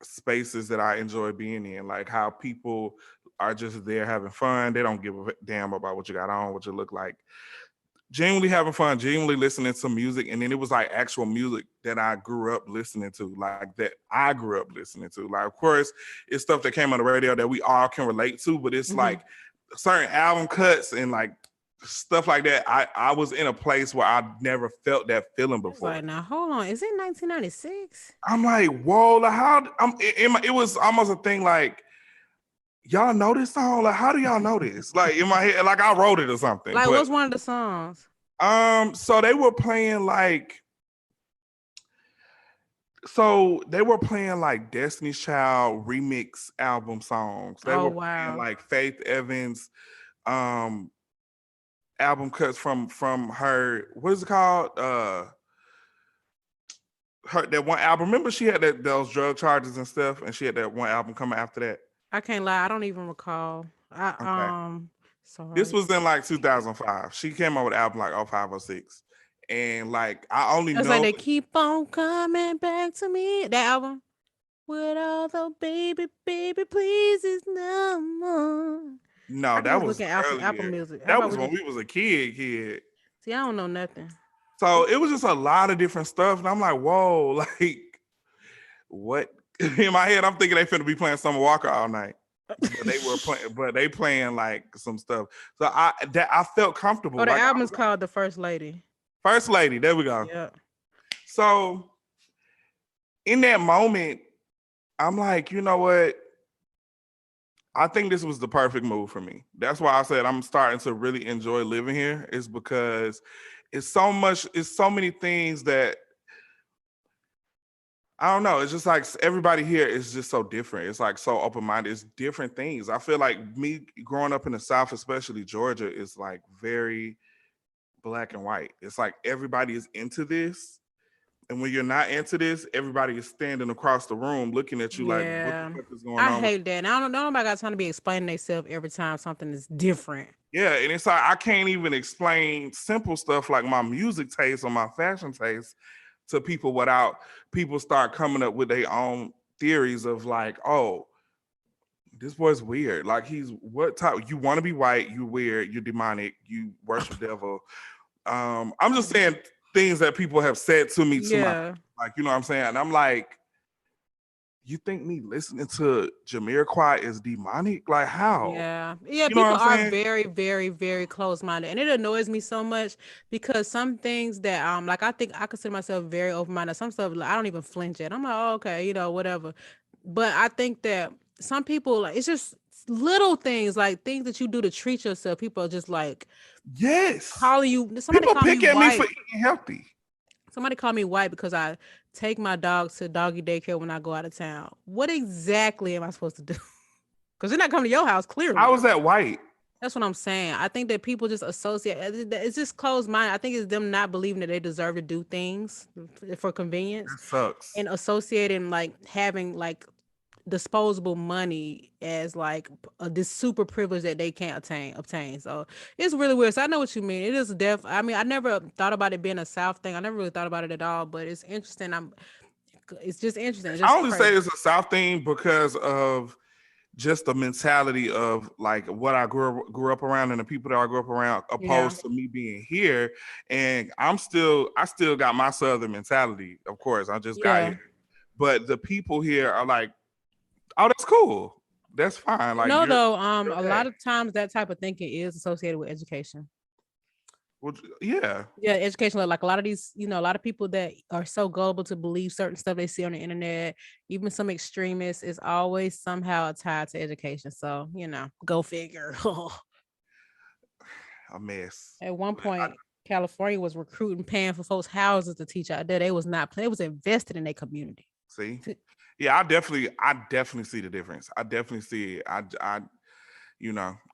spaces that I enjoy being in, like how people are just there having fun. They don't give a damn about what you got on, what you look like. Genuinely having fun, genuinely listening to music, and then it was like actual music that I grew up listening to, like that I grew up listening to. Like, of course, it's stuff that came on the radio that we all can relate to, but it's like certain album cuts and like stuff like that. I was in a place where I never felt that feeling before. Right now, hold on. Is it 1996? I'm like, whoa, like how it was almost a thing like, y'all know this song? Like, how do y'all know this? Like in my head, like I wrote it or something. Like, But what's one of the songs? so they were playing like Destiny's Child remix album songs. They Oh were playing wow. like Faith Evans album cuts from her, what is it called? Her that one album. Remember she had those drug charges and stuff, and she had that one album coming after that. I can't lie. I don't even recall. Okay. This Sorry. was in like 2005. She came out with an album like 05 or 06. And like I only It's like know they keep on coming back to me. That album. With all the baby, please is no more. no, I can that just look was at Apple earlier. Music. How That about was we when just we was a kid. see? I don't know nothing. So it was just a lot of different stuff. And I'm like, whoa, like what? In my head, I'm thinking they finna be playing Summer Walker all night. But they playing like some stuff. So I felt comfortable. Oh, the Like album's called The First Lady. First Lady, there we go. Yeah. So in that moment, I'm like, you know what? I think this was the perfect move for me. That's why I said I'm starting to really enjoy living here, is because it's so many things that I don't know. It's just like everybody here is just so different. It's like so open-minded. It's different things. I feel like me growing up in the South, especially Georgia, is like very black and white. It's like everybody is into this. And when you're not into this, everybody is standing across the room looking at you like, what the Yeah. fuck is going I on? hate that. And I don't know nobody got time to be explaining themselves every time something is different. Yeah, and it's like I can't even explain simple stuff like my music taste or my fashion taste to people without people start coming up with their own theories of like, oh, this boy's weird. Like he's what type? You want to be white? You weird? You're demonic? You worship devil? I'm just saying things that people have said to me to my, like, you know what I'm saying? And I'm like, you think me listening to Jamiroquai is demonic? Like how? Yeah. You know People what I'm are saying? very, very, very close-minded. And it annoys me so much because some things that like I think I consider myself very open-minded. Some stuff like, I don't even flinch at. I'm like, oh, okay, whatever. But I think that some people like it's just little things, like things that you do to treat yourself. People are just like Yes. calling you. Somebody People call me pick at me white. for eating healthy. Somebody called me white because I take my dog to doggy daycare when I go out of town. What exactly am I supposed to do? Because they're not coming to your house, clearly. How is that white? That's what I'm saying. I think that people just associate. It's just closed mind. I think it's them not believing that they deserve to do things for convenience That sucks. and associating like having like disposable money as like this super privilege that they can't obtain. So it's really weird. So I know what you mean. It is I mean, I never thought about it being a South thing. I never really thought about it at all, but it's interesting. It's just interesting. It's I just only crazy. say it's a South thing because of just the mentality of like what I grew up around and the people that I grew up around, opposed to me being here. And I still got my Southern mentality. Of course, I just got here, but the people here are like, oh, that's cool. That's fine. Like, though, a lot of times that type of thinking is associated with education. Well, yeah, education. Like a lot of these, a lot of people that are so gullible to believe certain stuff they see on the internet, even some extremists, is always somehow tied to education. So go figure. A mess. At one point, California was recruiting, paying for folks' houses to teach out there. They was not. They was invested in their community. See, yeah, I definitely see the difference. I definitely see it. I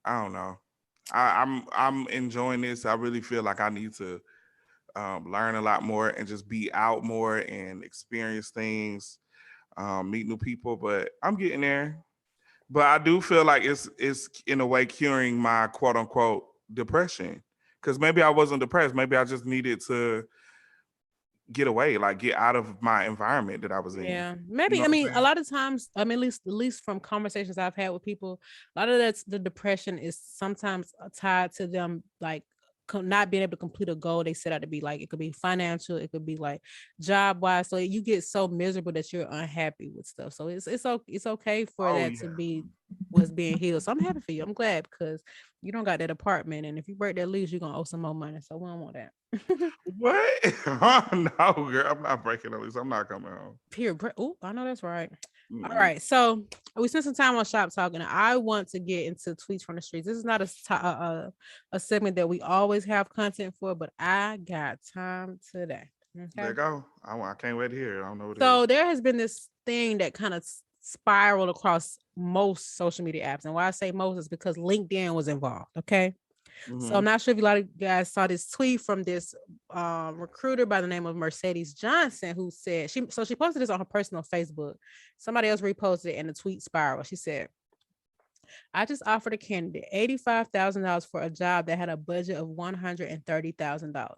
don't know. I'm enjoying this. I really feel like I need to learn a lot more and just be out more and experience things, meet new people. But I'm getting there. But I do feel like it's in a way curing my quote unquote depression, because maybe I wasn't depressed. Maybe I just needed to get away, like get out of my environment that I was in. Yeah, maybe. I mean, a lot of times, I mean, at least from conversations I've had with people, a lot of that's the depression is sometimes tied to them like not being able to complete a goal they set out to be. Like it could be financial, it could be like job wise. So you get so miserable that you're unhappy with stuff. So it's okay for that to be what's being healed. So I'm happy for you. I'm glad because you don't got that apartment, and if you break that lease, you're gonna owe some more money. So we don't want that. What? Oh, no, girl, I'm not breaking the lease. I'm not coming home. Oh, I know that's right. Mm-hmm. All right, so we spent some time on Shop Talk, and I want to get into tweets from the streets. This is not a segment that we always have content for, but I got time today. Okay? There you go. I can't wait to hear it. I don't know what it is. There has been this thing that kind of spiraled across most social media apps, and why I say most is because LinkedIn was involved. Okay. Mm-hmm. So I'm not sure if a lot of you guys saw this tweet from this recruiter by the name of Mercedes Johnson, who said she posted this on her personal Facebook. Somebody else reposted it in the tweet spiral. She said, "I just offered a candidate $85,000 for a job that had a budget of $130,000.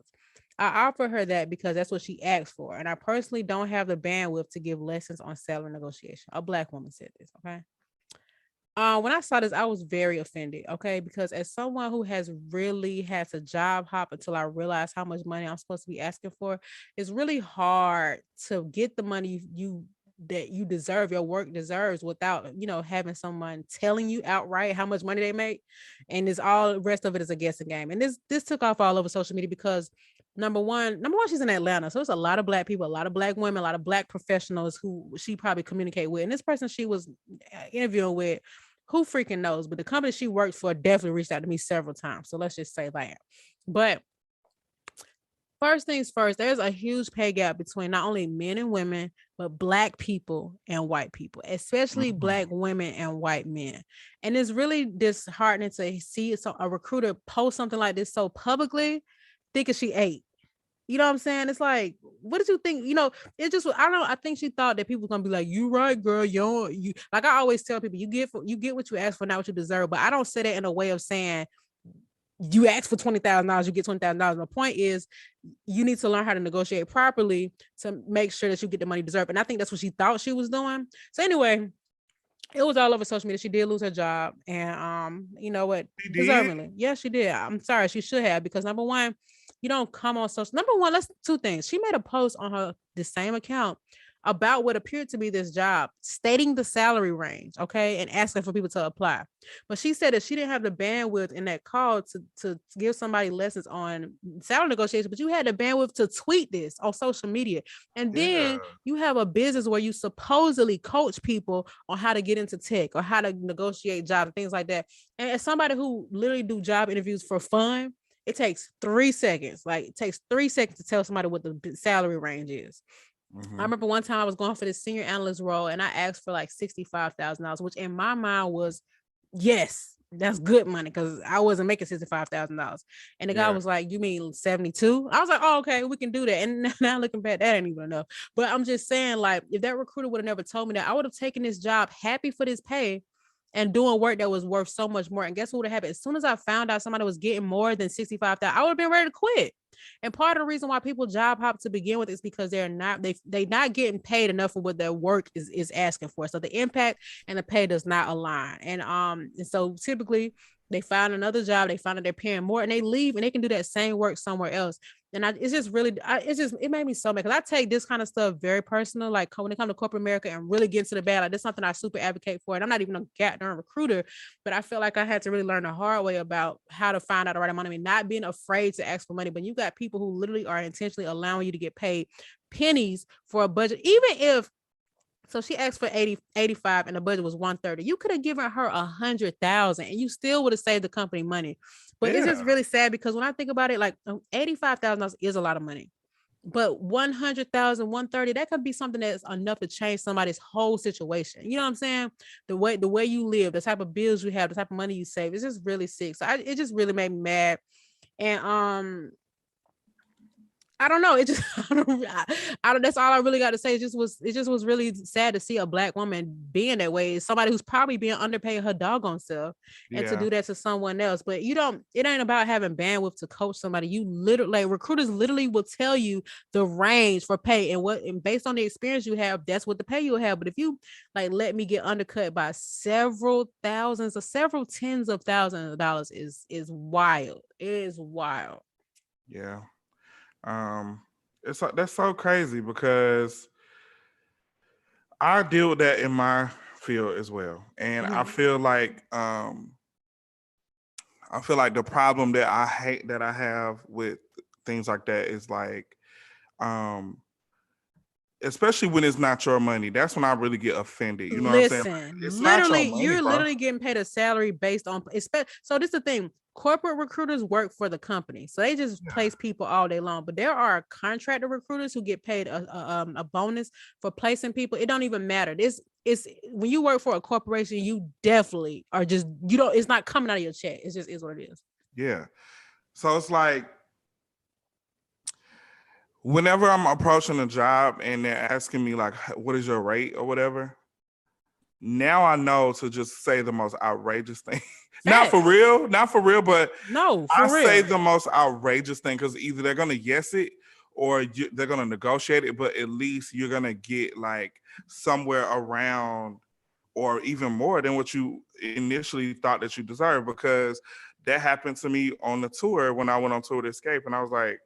I offered her that because that's what she asked for, and I personally don't have the bandwidth to give lessons on salary negotiation." A Black woman said this. Okay. When I saw this, I was very offended, okay? Because as someone who has really had to job hop until I realized how much money I'm supposed to be asking for, it's really hard to get the money that you deserve, your work deserves, without, having someone telling you outright how much money they make. And it's all the rest of it is a guessing game. And this took off all over social media because number one, she's in Atlanta. So it's a lot of Black people, a lot of Black women, a lot of Black professionals who she probably communicate with. And this person she was interviewing with, who freaking knows? But the company she worked for definitely reached out to me several times. So let's just say that. But first things first, there's a huge pay gap between not only men and women, but Black people and white people, especially Black women and white men. And it's really disheartening to see a recruiter post something like this so publicly, thinking she ate. You know what I'm saying? It's like, what did you think? It's just, I don't know. I think she thought that people were gonna be like, "You right, girl. You like I always tell people, you get what you ask for, not what you deserve." But I don't say that in a way of saying you ask for $20,000, you get $20,000. My point is, you need to learn how to negotiate properly to make sure that you get the money you deserve. And I think that's what she thought she was doing. So anyway, it was all over social media. She did lose her job, and you know what? Deservingly, yes, she did. I'm sorry, she should have, because number one, you don't come on social. Number one, let's two things. She made a post on the same account about what appeared to be this job, stating the salary range, okay, and asking for people to apply. But she said that she didn't have the bandwidth in that call to give somebody lessons on salary negotiation, but you had the bandwidth to tweet this on social media. And then you have a business where you supposedly coach people on how to get into tech or how to negotiate jobs, things like that. And as somebody who literally do job interviews for fun, it takes 3 seconds. Like, it takes 3 seconds to tell somebody what the salary range is. Mm-hmm. I remember one time I was going for this senior analyst role, and I asked for like $65,000, which in my mind was, yes, that's good money because I wasn't making $65,000. And the guy Yeah. was like, "You mean 72?" I was like, "Oh, okay, we can do that." And now looking back, that ain't even enough. But I'm just saying, like, if that recruiter would have never told me that, I would have taken this job happy for this pay and doing work that was worth so much more. And guess what would have happened? As soon as I found out somebody was getting more than 65,000, I would have been ready to quit. And part of the reason why people job hop to begin with is because they're not getting paid enough for what their work is asking for. So the impact and the pay does not align. And so typically they find another job, they find that they're paying more, and they leave and they can do that same work somewhere else. And it's just really, it made me so mad because I take this kind of stuff very personal. Like when it comes to corporate America and really get into the bad, like that's something I super advocate for. And I'm not even a goddamn recruiter, but I feel like I had to really learn the hard way about how to find out the right amount of money, not being afraid to ask for money. But you got people who literally are intentionally allowing you to get paid pennies for a budget, even if. So she asked for 85 and the budget was 130. You could have given her 100,000 and you still would have saved the company money. But it's just Yeah. really sad because when I think about it, like $85,000 is a lot of money. But 100,000, 130, that could be something that's enough to change somebody's whole situation. You know what I'm saying? The way you live, the type of bills you have, the type of money you save, it's just really sick. So it just really made me mad. And I don't know. It just, I don't, that's all I really got to say. It just was really sad to see a Black woman being that way. Somebody who's probably being underpaid her doggone self and to Yeah. do that to someone else. But it ain't about having bandwidth to coach somebody. You literally, like, recruiters literally will tell you the range for pay and based on the experience you have, that's what the pay you'll have. But if you like, let me get undercut by several thousands or several tens of thousands of dollars is wild. It is wild. Yeah. That's so crazy because I deal with that in my field as well. And Mhm. I feel like the problem that I have with things like that is like um especially when it's not your money. That's when I really get offended. You know what I'm saying? Listen, It's not your literally, money, you're bro. literally getting paid a salary based on. So this is the thing. Corporate recruiters work for the company, so they just Yeah. place people all day long. But there are contractor recruiters who get paid a bonus for placing people. It don't even matter. This is when you work for a corporation, you definitely are just you don't. It's not coming out of your check. It just is what it is. Yeah. So it's like whenever I'm approaching a job and they're asking me like, what is your rate or whatever, now I know to just say the most outrageous thing. Not for Facts. real, not for real, but No, I for say real. the most outrageous thing because either they're gonna yes it or they're gonna negotiate it, but at least you're gonna get like somewhere around or even more than what you initially thought that you deserved. Because that happened to me on the tour when I went on tour to Escape, and I was like,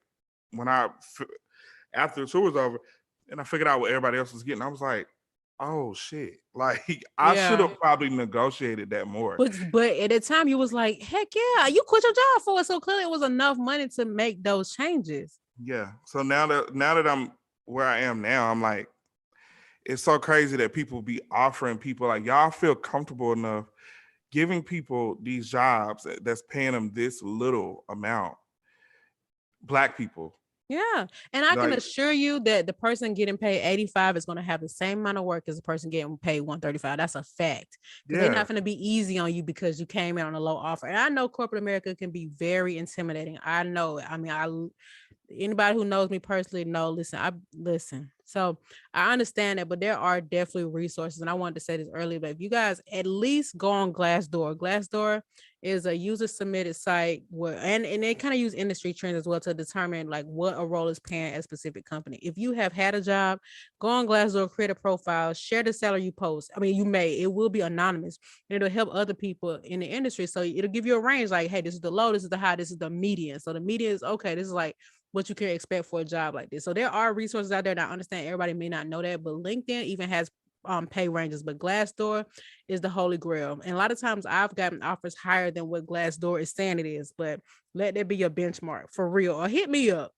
after the tour was over, and I figured out what everybody else was getting, I was like, oh shit! Like I should Yeah. have probably negotiated that more. But at the time you was like, heck yeah, you quit your job for it. So clearly it was enough money to make those changes. Yeah. So now that I'm where I am now, I'm like, it's so crazy that people be offering people like y'all feel comfortable enough giving people these jobs that's paying them this little amount. Black people, Yeah. And I can like, assure you that the person getting paid 85 is going to have the same amount of work as the person getting paid 135. That's a fact. Because they're yeah, not going to be easy on you because you came in on a low offer. And I know corporate America can be very intimidating. I know it. I mean, anybody who knows me personally know, listen. So I understand that, but there are definitely resources. And I wanted to say this earlier, but if you guys at least go on Glassdoor is a user submitted site where and they kind of use industry trends as well to determine like what a role is paying at a specific company. If you have had a job, go on Glassdoor, create a profile, share the salary you post. I mean, it will be anonymous and it'll help other people in the industry. So it'll give you a range like, hey, this is the low, this is the high, this is the median. So the median is okay, this is like what you can expect for a job like this. So there are resources out there that I understand everybody may not know that, but LinkedIn even has pay ranges, but Glassdoor is the holy grail. And a lot of times I've gotten offers higher than what Glassdoor is saying it is, but let that be your benchmark for real, or hit me up.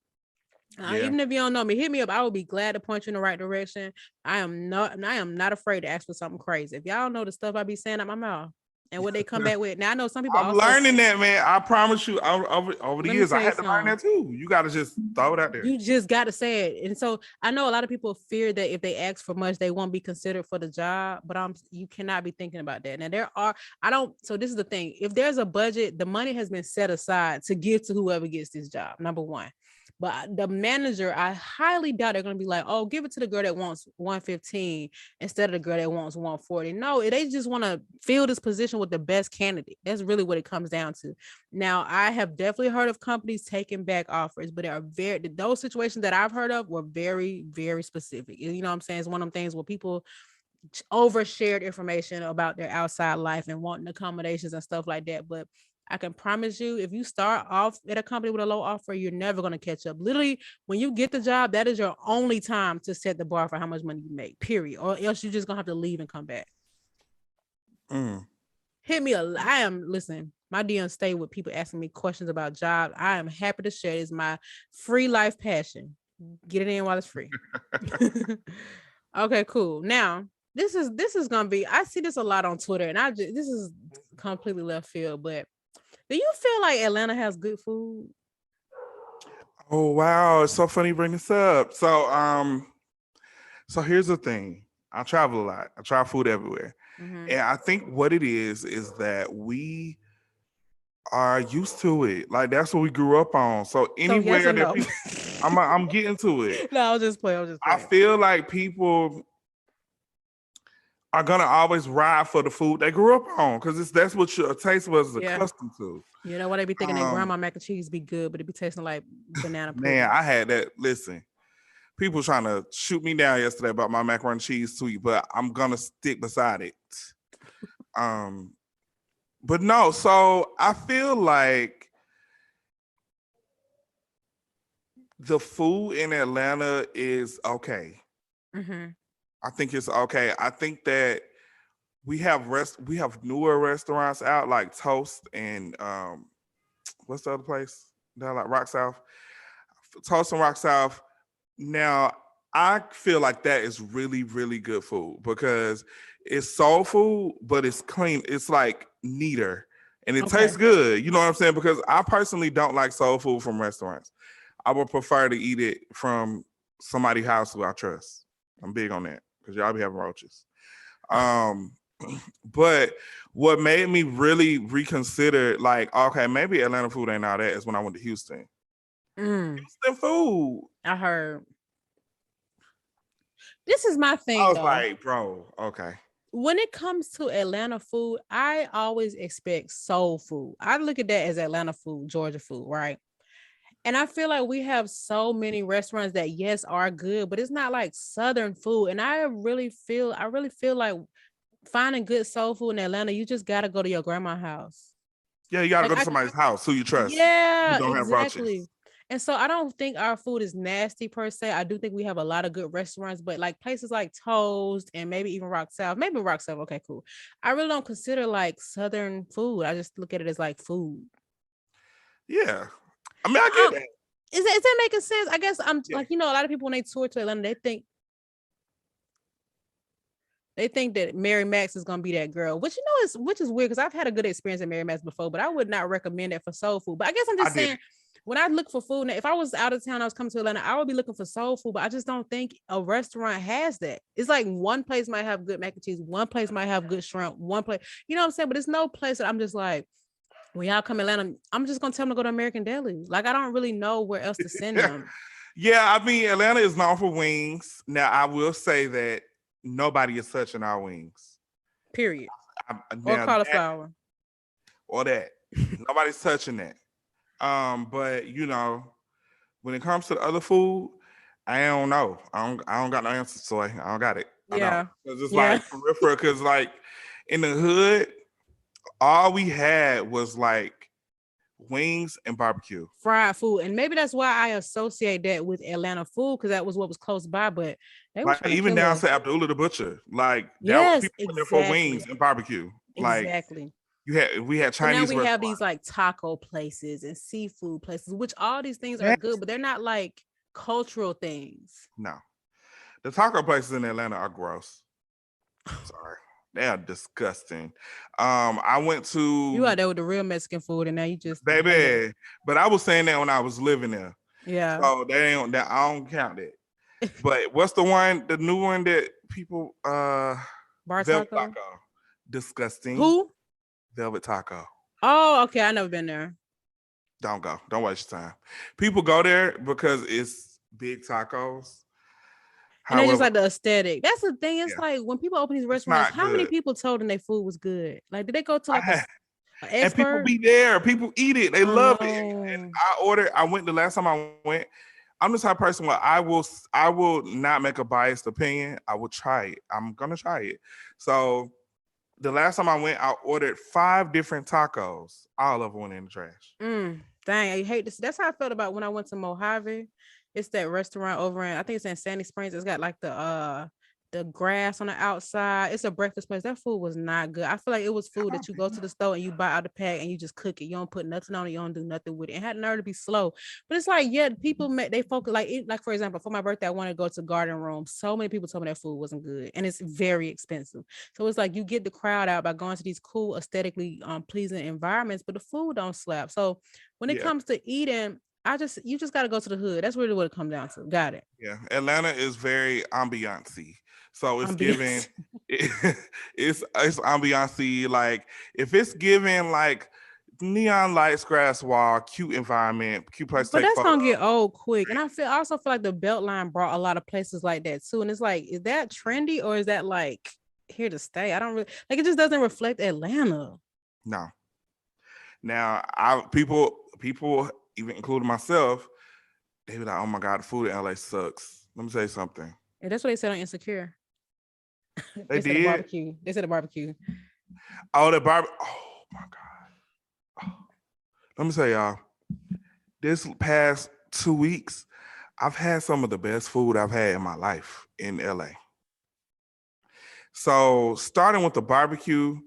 yeah, Even if you don't know me, hit me up. I will be glad to point you in the right direction. I am not afraid to ask for something crazy. If y'all know the stuff I be saying out my mouth, and what they come back with. Now I know some people I'm also learning that, man. I promise you. Over the let me years, I tell you had to learn that something. too. You got to just throw it out there. You just got to say it. And so I know a lot of people fear that if they ask for much, they won't be considered for the job. But you cannot be thinking about that. Now so this is the thing. If there's a budget, the money has been set aside to give to whoever gets this job. Number one. But the manager, I highly doubt they're going to be like, oh, give it to the girl that wants 115 instead of the girl that wants 140. No, they just want to fill this position with the best candidate. That's really what it comes down to. Now, I have definitely heard of companies taking back offers, but those situations that I've heard of were very, very specific. You know what I'm saying? It's one of them things where people overshared information about their outside life and wanting accommodations and stuff like that. But I can promise you, if you start off at a company with a low offer, you're never going to catch up. Literally, when you get the job, that is your only time to set the bar for how much money you make, period. Or else you're just going to have to leave and come back. Hit me listen, my DMs stay with people asking me questions about jobs. I am happy to share. It's my free life passion. Get it in while it's free. Okay, cool. Now, this is going to be, I see this a lot on Twitter, and this is completely left field, but do you feel like Atlanta has good food? Oh wow, it's so funny you bring this up. So here's the thing. I travel a lot. I try food everywhere. And I think what it is that we are used to it. Like that's what we grew up on. So anywhere yes no? I'm getting to it. No, I'll just play. I feel like people are gonna always ride for the food they grew up on because that's what your taste was accustomed to. You know what they be thinking? Their grandma mac and cheese be good, but it be tasting like banana pudding. Man, I had that. Listen, people trying to shoot me down yesterday about my macaroni and cheese tweet, but I'm gonna stick beside it. But no, so I feel like the food in Atlanta is okay. I think it's okay. I think that we have newer restaurants out like Toast and what's the other place? They're like Rock South. Toast and Rock South. Now, I feel like that is really, really good food because it's soul food, but it's clean. It's like neater and it tastes good. You know what I'm saying? Because I personally don't like soul food from restaurants. I would prefer to eat it from somebody's house who I trust. I'm big on that because y'all be having roaches. But what made me really reconsider, like, okay, maybe Atlanta food ain't all that, is when I went to Houston. Houston food. I heard. This is my thing. I was like, bro, okay. When it comes to Atlanta food, I always expect soul food. I look at that as Atlanta food, Georgia food, right? And I feel like we have so many restaurants that, yes, are good, but it's not like Southern food. And I really feel like finding good soul food in Atlanta, you just got to go to your grandma's house. Yeah, you got to go to somebody's house who you trust. Yeah, exactly. And so I don't think our food is nasty per se. I do think we have a lot of good restaurants, but like places like Toast and maybe even Rock South, okay, cool. I really don't consider like Southern food. I just look at it as like food. Yeah. I mean, I get that. Is that making sense? I guess like, a lot of people when they tour to Atlanta, they think that Mary Max is gonna be that girl, which is weird because I've had a good experience at Mary Max before, but I would not recommend that for soul food. But I guess I'm just saying, when I look for food, if I was out of town, I was coming to Atlanta, I would be looking for soul food, but I just don't think a restaurant has that. It's like one place might have good mac and cheese, one place might have good shrimp, one place, you know what I'm saying? But it's no place that I'm just like, when y'all come to Atlanta, I'm just gonna tell them to go to American Deli. Like I don't really know where else to send them. Yeah, I mean, Atlanta is known for wings. Now, I will say that nobody is touching our wings. Period. Or cauliflower. Or that. Nobody's touching that. But when it comes to the other food, I don't know. I don't got no answer, so I don't got it. Yeah. It's just like for real, because like in the hood, all we had was like wings and barbecue, fried food, and maybe that's why I associate that with Atlanta food because that was what was close by. But they like even down to Abdullah the Butcher, like that was people there for wings and barbecue. Exactly. Like we had Chinese. So now we have these like taco places and seafood places, which all these things are good, but they're not like cultural things. No, the taco places in Atlanta are gross. Sorry. They are disgusting. I went You to out there with the real Mexican food, and now you just baby, but I was saying that when I was living there. yeah. So they ain't that I don't count that. But what's the new one that people Bar Velvet taco. Taco. Disgusting. Who? Velvet Taco. Oh, okay. I never been there. Don't go. Don't waste your time. People go there because it's big tacos. And they just However, like the aesthetic. That's the thing. It's yeah, like when people open these it's restaurants, not how many good. people told them their food was good? Like, did they go to I like a had, and people expert? be there. People eat it. They I love it. And know. I ordered. I went the last time I went. I'm the type of person where I will not make a biased opinion. I will try it. I'm gonna try it. So the last time I went, I ordered 5 different tacos. All of them went in the trash. Dang, I hate this. That's how I felt about when I went to Mojave. It's that restaurant over in, I think it's in Sandy Springs. It's got like the grass on the outside. It's a breakfast place. That food was not good. I feel like it was food that you go to the store and you buy out the pack and you just cook it. You don't put nothing on it. You don't do nothing with it. It had nerve to be slow. But it's like, yeah, people they focus like for example, for my birthday, I wanted to go to Garden Room. So many people told me that food wasn't good and it's very expensive. So it's like you get the crowd out by going to these cool, aesthetically pleasing environments, but the food don't slap. So when it comes to eating, you just got to go to the hood. That's really what it comes down to. Got it. Yeah, Atlanta is very ambiance-y. So it's giving Ambiance. it's ambiance-y. Like if it's giving like neon lights, grass wall, cute environment, cute place to But take that's photos. gonna get old quick. And I also feel like the Beltline brought a lot of places like that too. And it's like, is that trendy or is that like here to stay? I don't really like it. Just doesn't reflect Atlanta. No. Now people even including myself, they be like, oh my God, the food in LA sucks. Let me tell you something. And that's what they said on Insecure. They said a did. barbecue. They said a barbecue. Oh, the barbecue. Oh my God. Oh. Let me tell y'all, this past 2 weeks, I've had some of the best food I've had in my life in LA. So starting with the barbecue,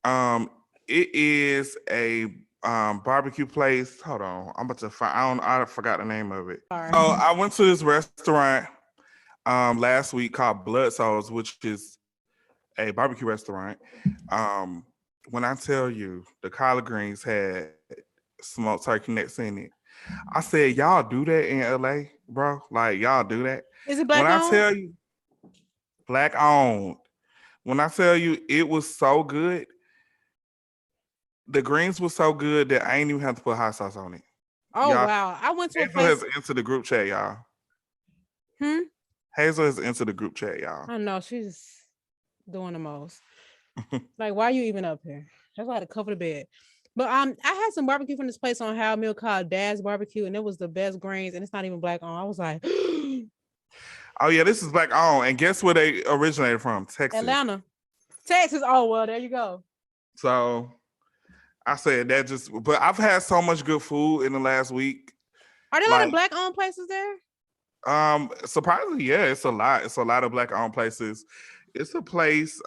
it is a barbecue place. Hold on, I'm about to find. I forgot the name of it. Sorry. So I went to this restaurant last week called Blood Souls, which is a barbecue restaurant. When I tell you the collard greens had smoked turkey necks in it, I said, y'all do that in LA, bro? Like y'all do that? Is it black When I owned? tell you, black owned. When I tell you it was so good, the greens was so good that I ain't even have to put hot sauce on it. Oh Y'all, wow. I went to a Hazel place. has into the group chat, y'all. Hazel is into the group chat, y'all. I know she's doing the most. Like, why are you even up here? That's why I had to cover the bed. But I had some barbecue from this place on Howard Mill called Dad's Barbecue, and it was the best greens, and it's not even black on. I was like, oh yeah, this is black owned. And guess where they originated from? Texas. Atlanta. Texas. Oh well, there you go. So I said that but I've had so much good food in the last week. Are there a lot of black owned places there? Surprisingly, yeah, it's a lot. It's a lot of black owned places. It's a place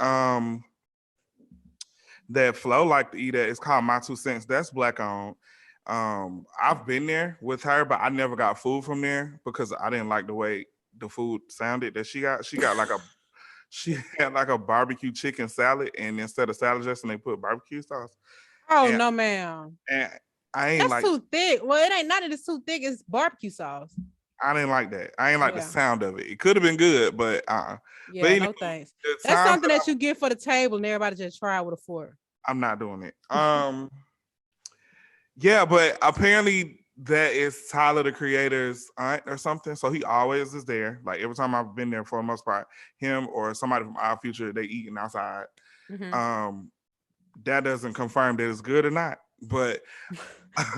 that Flo like to eat at. It's called My Two Cents. That's black owned. I've been there with her, but I never got food from there because I didn't like the way the food sounded that she got. She got like she had like a barbecue chicken salad, and instead of salad dressing, they put barbecue sauce. Oh no, ma'am. And I ain't That's too thick. Well, it ain't not that it's too thick. It's barbecue sauce. I didn't like that. I ain't like the sound of it. It could have been good, but Yeah, but anyway, no thanks. That's something that you get for the table, and everybody just try with a fork. I'm not doing it. Yeah, but apparently that is Tyler the Creator's aunt or something. So he always is there. Like every time I've been there, for the most part, him or somebody from our future, they eating outside. Mm-hmm. That doesn't confirm that it's good or not, but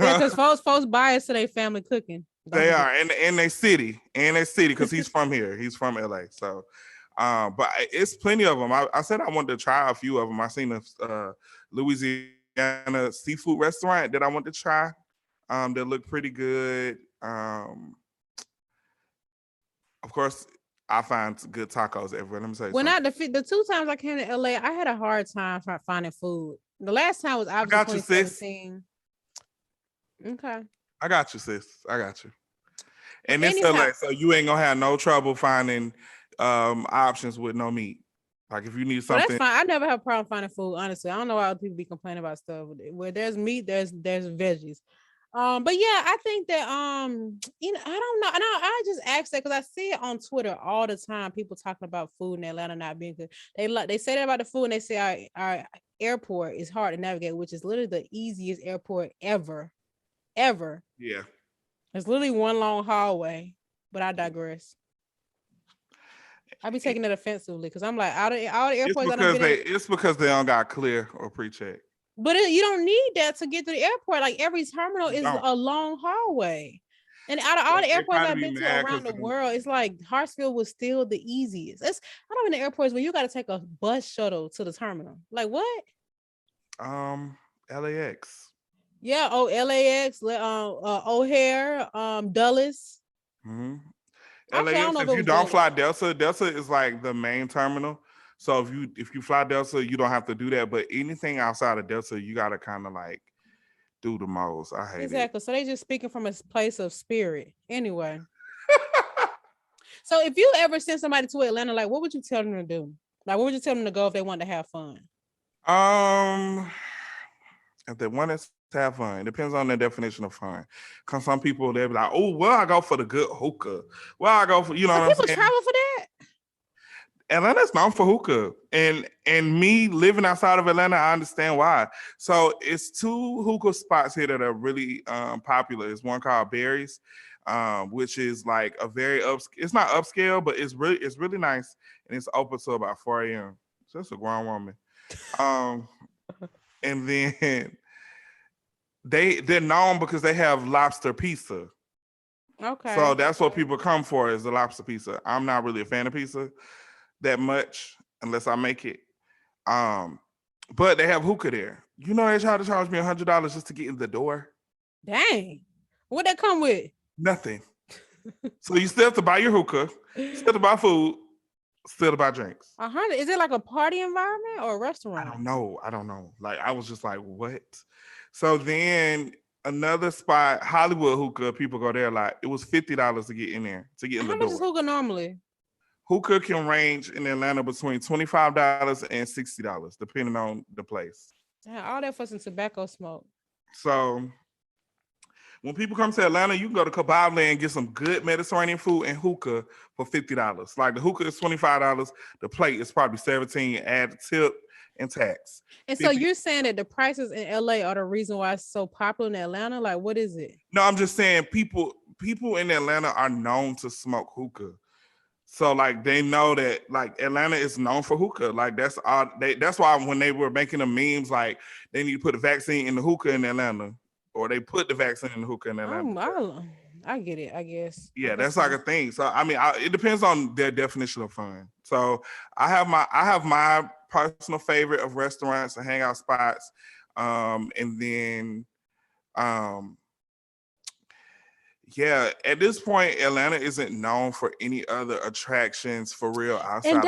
yeah, because folks bias to their family cooking. They are, and they city, because he's from here. He's from LA. So, but it's plenty of them. I said I wanted to try a few of them. I seen a Louisiana seafood restaurant that I want to try. That looked pretty good. Of course, I find good tacos everywhere. Let me say. When the 2 times I came to LA, I had a hard time finding food. The last time was obviously 2017. Okay. I got you, sis. I got you. And it's LA, so you ain't gonna have no trouble finding options with no meat. Like if you need Well, that's something, fine. I never have a problem finding food. Honestly, I don't know why other people be complaining about stuff. Where there's meat, there's veggies. But yeah, I think that I don't know. And I just asked that because I see it on Twitter all the time. People talking about food in Atlanta not being good. They say that about the food, and they say our airport is hard to navigate, which is literally the easiest airport ever. yeah. It's literally one long hallway. But I digress. I be taking it offensively because I'm like, all the airports I done been in. It's because they don't got clear or pre-check. But you don't need that to get to the airport. Like every terminal is don't. a long hallway. And out of all the airports I've been to around the world, it's like Hartsfield was still the easiest. I don't mean the airports where you got to take a bus shuttle to the terminal. Like what? LAX. Yeah, LAX, O'Hare, Dulles. Mm-hmm. Actually, I don't LAX, know if if it you was don't Dulles. fly Delta is like the main terminal. So if you fly Delta, you don't have to do that. But anything outside of Delta, you gotta kind of like do the most. I hate Exactly. So they just speaking from a place of spirit. Anyway. So if you ever send somebody to Atlanta, like what would you tell them to do? Like what would you tell them to go if they want to have fun? If they want to have fun, it depends on their definition of fun. Cause some people they'll be like, oh, well, I go for the good hookah. Well, I go for what I'm people saying. travel for that. Atlanta's known for hookah, and me living outside of Atlanta, I understand why. So it's two hookah spots here that are really popular. It's one called Barry's, which is like a very it's not upscale, but it's really nice, and it's open till about 4 a.m. So it's a grown woman. And then they're known because they have lobster pizza. Okay. So that's what people come for is the lobster pizza. I'm not really a fan of pizza that much unless I make it. But they have hookah there. You know, they try to charge me $100 just to get in the door. Dang. What that come with? Nothing. So you still have to buy your hookah, still have to buy food, still to buy drinks. 100. Is it like a party environment or a restaurant? I don't know. Like I was just like, what? So then another spot, Hollywood hookah, people go there a lot. It was $50 to get in there, to get in the door. How much is hookah normally? Hookah can range in Atlanta between $25 and $60, depending on the place. Yeah, all that for some tobacco smoke. So when people come to Atlanta, you can go to Kebab Land and get some good Mediterranean food and hookah for $50. Like the hookah is $25. The plate is probably $17, add tip and tax. And so you're saying that the prices in LA are the reason why it's so popular in Atlanta? Like, what is it? No, I'm just saying people in Atlanta are known to smoke hookah. So like they know that like Atlanta is known for hookah. Like that's why when they were making the memes, like they need to put a vaccine in the hookah in Atlanta, or they put the vaccine in the hookah in Atlanta. I get it, I guess. Yeah, that's like a thing. So I mean, it depends on their definition of fun. So I have my personal favorite of restaurants and hangout spots, and then yeah, at this point, Atlanta isn't known for any other attractions for real outside. And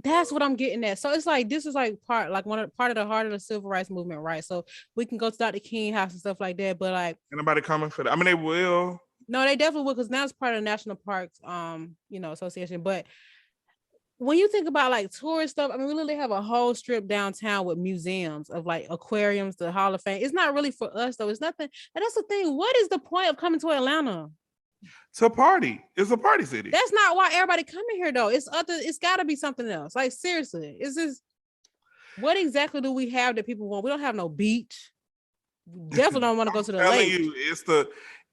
that's what I'm getting at. So it's like this is like part of the heart of the civil rights movement, right? So we can go to Dr. King House and stuff like that, but like anybody coming for that? I mean, they will. No, they definitely will because now it's part of the National Parks, Association. But when you think about like tourist stuff, I mean, we literally have a whole strip downtown with museums of like aquariums, the Hall of Fame. It's not really for us though. It's nothing. And that's the thing. What is the point of coming to Atlanta? To party. It's a party city. That's not why everybody coming here though. It's got to be something else. Like seriously, what exactly do we have that people want? We don't have no beach. We definitely don't want to go to the lake. You,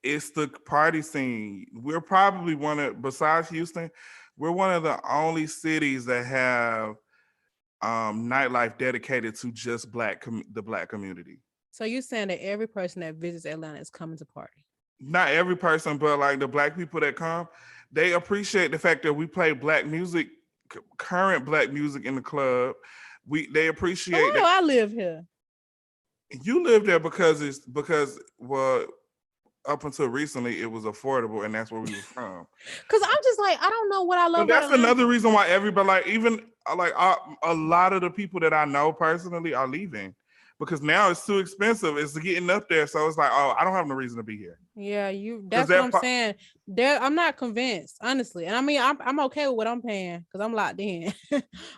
it's the party scene. We're probably besides Houston, we're one of the only cities that have nightlife dedicated to just the Black community. So you're saying that every person that visits Atlanta is coming to party? Not every person, but like the Black people that come, they appreciate the fact that we play Black music, current Black music in the club. They appreciate that. I live here. You live there because up until recently, it was affordable, and that's where we were from. Because I'm just like, I don't know what I love. But that's another reason why everybody, like, even like a lot of the people that I know personally are leaving because now it's too expensive. It's getting up there. So it's like, oh, I don't have no reason to be here. Yeah, that's what I'm saying. I'm not convinced, honestly. And I mean, I'm okay with what I'm paying because I'm locked in.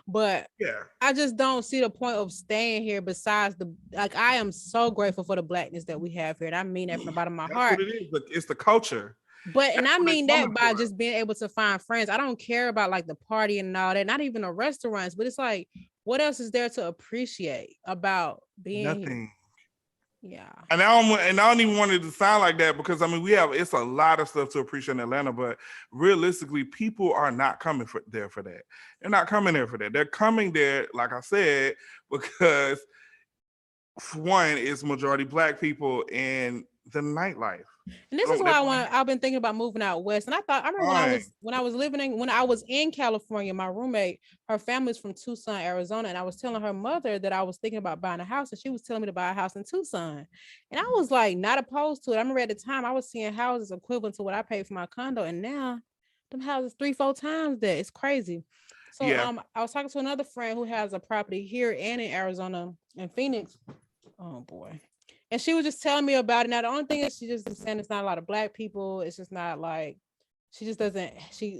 But yeah, I just don't see the point of staying here besides I am so grateful for the blackness that we have here. And I mean that from the bottom of my that's heart. what it is. It's the culture. And I mean that by for. just being able to find friends. I don't care about like the party and all that, not even the restaurants, but it's like, what else is there to appreciate about being Nothing. here? Yeah. And I don't even want it to sound like that because I mean it's a lot of stuff to appreciate in Atlanta, but realistically, people are not coming there for that. They're not coming there for that. They're coming there, like I said, because one is majority Black people and the nightlife. And this is why I've been thinking about moving out west. And I remember when I was in California, my roommate, her family's from Tucson, Arizona, and I was telling her mother that I was thinking about buying a house, and she was telling me to buy a house in Tucson. And I was like not opposed to it. I remember at the time I was seeing houses equivalent to what I paid for my condo, and now them houses 3-4 times that. It's crazy. So I was talking to another friend who has a property here and in Arizona in Phoenix. Oh boy. And she was just telling me about it. Now, the only thing is she just saying it's not a lot of Black people. It's just not like, she just doesn't,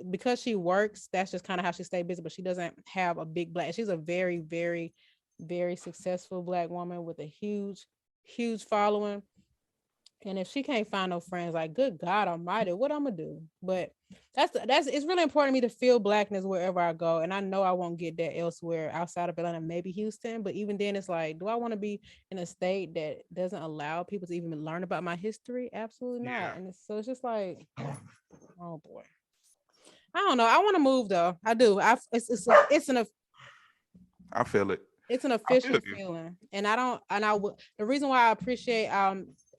because she works, that's just kind of how she stays busy, but she doesn't have a big Black. She's a very, very, very successful Black woman with a huge, huge following. And if she can't find no friends, like, good God Almighty, what I'm gonna do? But it's really important to me to feel Blackness wherever I go, and I know I won't get that elsewhere outside of Atlanta, maybe Houston. But even then, it's like, do I want to be in a state that doesn't allow people to even learn about my history? Absolutely not. Yeah. And it's just like, oh boy, I don't know. I want to move though. I do. I feel it. It's an official feeling, and the reason why I appreciate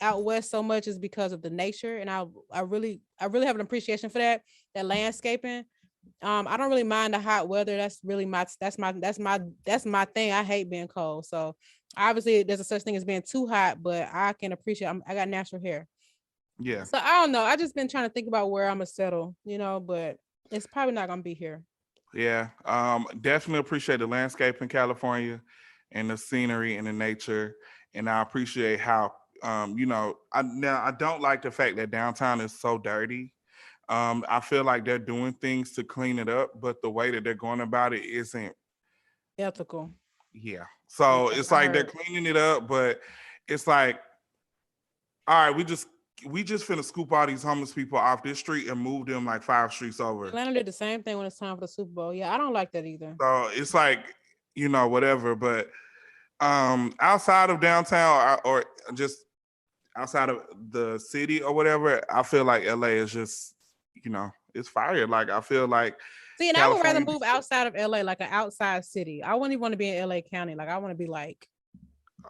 out west so much is because of the nature, and I really have an appreciation for that landscaping. I don't really mind the hot weather. That's really my thing. I hate being cold. So obviously there's a such thing as being too hot, but I can appreciate. I got natural hair. Yeah. So I don't know. I just been trying to think about where I'm gonna settle, but it's probably not gonna be here. Yeah, definitely appreciate the landscape in California and the scenery and the nature. And I appreciate how, I don't like the fact that downtown is so dirty. I feel like they're doing things to clean it up, but the way that they're going about it isn't ethical. Yeah. So it's like they're cleaning it up, but it's like, all right, we just finna scoop all these homeless people off this street and move them like 5 streets over. Atlanta did the same thing when it's time for the Super Bowl. Yeah, I don't like that either. So it's like, whatever. But outside of downtown or just outside of the city or whatever, I feel like LA is just, it's fire. Like I feel like. See, and California, I would rather move outside of LA, like an outside city. I wouldn't even want to be in LA County. Like I want to be like.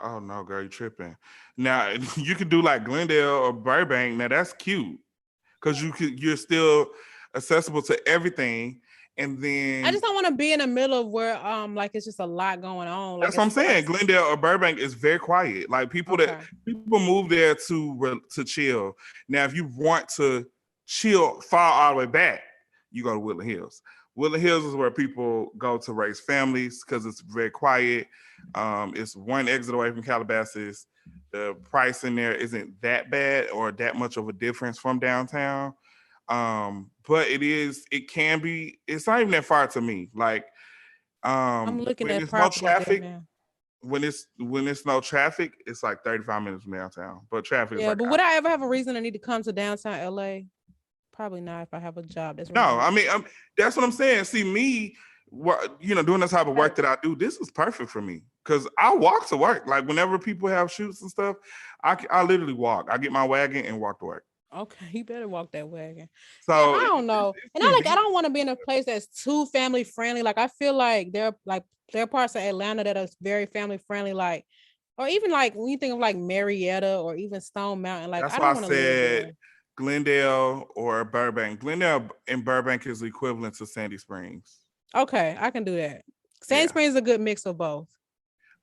Oh no, girl, you tripping. Now you could do like Glendale or Burbank. Now that's cute because you're still accessible to everything. And then I just don't want to be in the middle of where like it's just a lot going on. Like that's what I'm saying. Glendale or Burbank is very quiet. Like people move there to chill. Now, if you want to chill far all the way back, you go to Woodland Hills. Woodland Hills is where people go to raise families because it's very quiet. It's one exit away from Calabasas. The price in there isn't that bad or that much of a difference from downtown. But it can be, it's not even that far to me. Like, I'm looking when at there's no traffic, when it's no traffic, it's like 35 minutes from downtown. But traffic is like, but would I ever have a reason to need to come to downtown LA? Probably not if I have a job. That's I mean, that's what I'm saying. See, me, doing the type of work that I do, this is perfect for me because I walk to work. Like whenever people have shoots and stuff, I literally walk. I get my wagon and walk to work. Okay, you better walk that wagon. So I don't know, and I don't want to be in a place that's too family friendly. Like I feel like there are parts of Atlanta that are very family friendly, like, or even like when you think of like Marietta or even Stone Mountain. Like that's I why don't I said Glendale or Burbank. Glendale and Burbank is equivalent to Sandy Springs. Okay, I can do that. Sandy Springs is a good mix of both.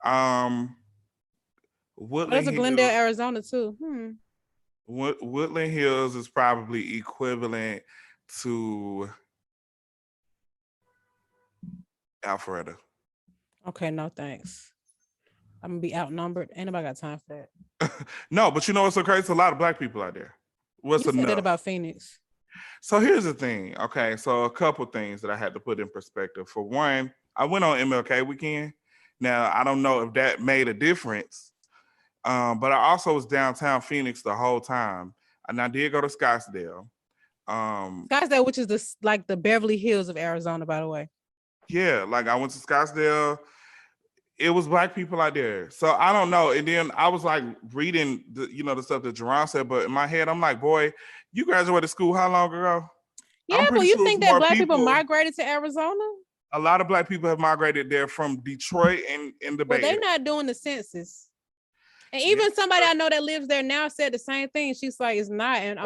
There's a Glendale, Arizona too. Woodland Hills is probably equivalent to Alpharetta. Okay, no thanks. I'm gonna be outnumbered. Ain't nobody got time for that. No, but you know what's so crazy? It's a lot of black people out there. What's You said that enough? about Phoenix. So here's the thing. Okay, so a couple things that I had to put in perspective. For one, I went on MLK weekend. Now I don't know if that made a difference, but I also was downtown Phoenix the whole time, and I did go to Scottsdale. Scottsdale, which is the Beverly Hills of Arizona, by the way. Yeah, like I went to Scottsdale. It was black people out there. So I don't know. And then I was like reading the stuff that Jerron said, but in my head, I'm like, boy, you graduated school how long ago? Yeah, I'm but pretty you sure it's think that more black people migrated to Arizona? A lot of black people have migrated there from Detroit and in the Well, Bay they're Area. not doing the census. And even somebody I know that lives there now said the same thing. She's like, it's not. And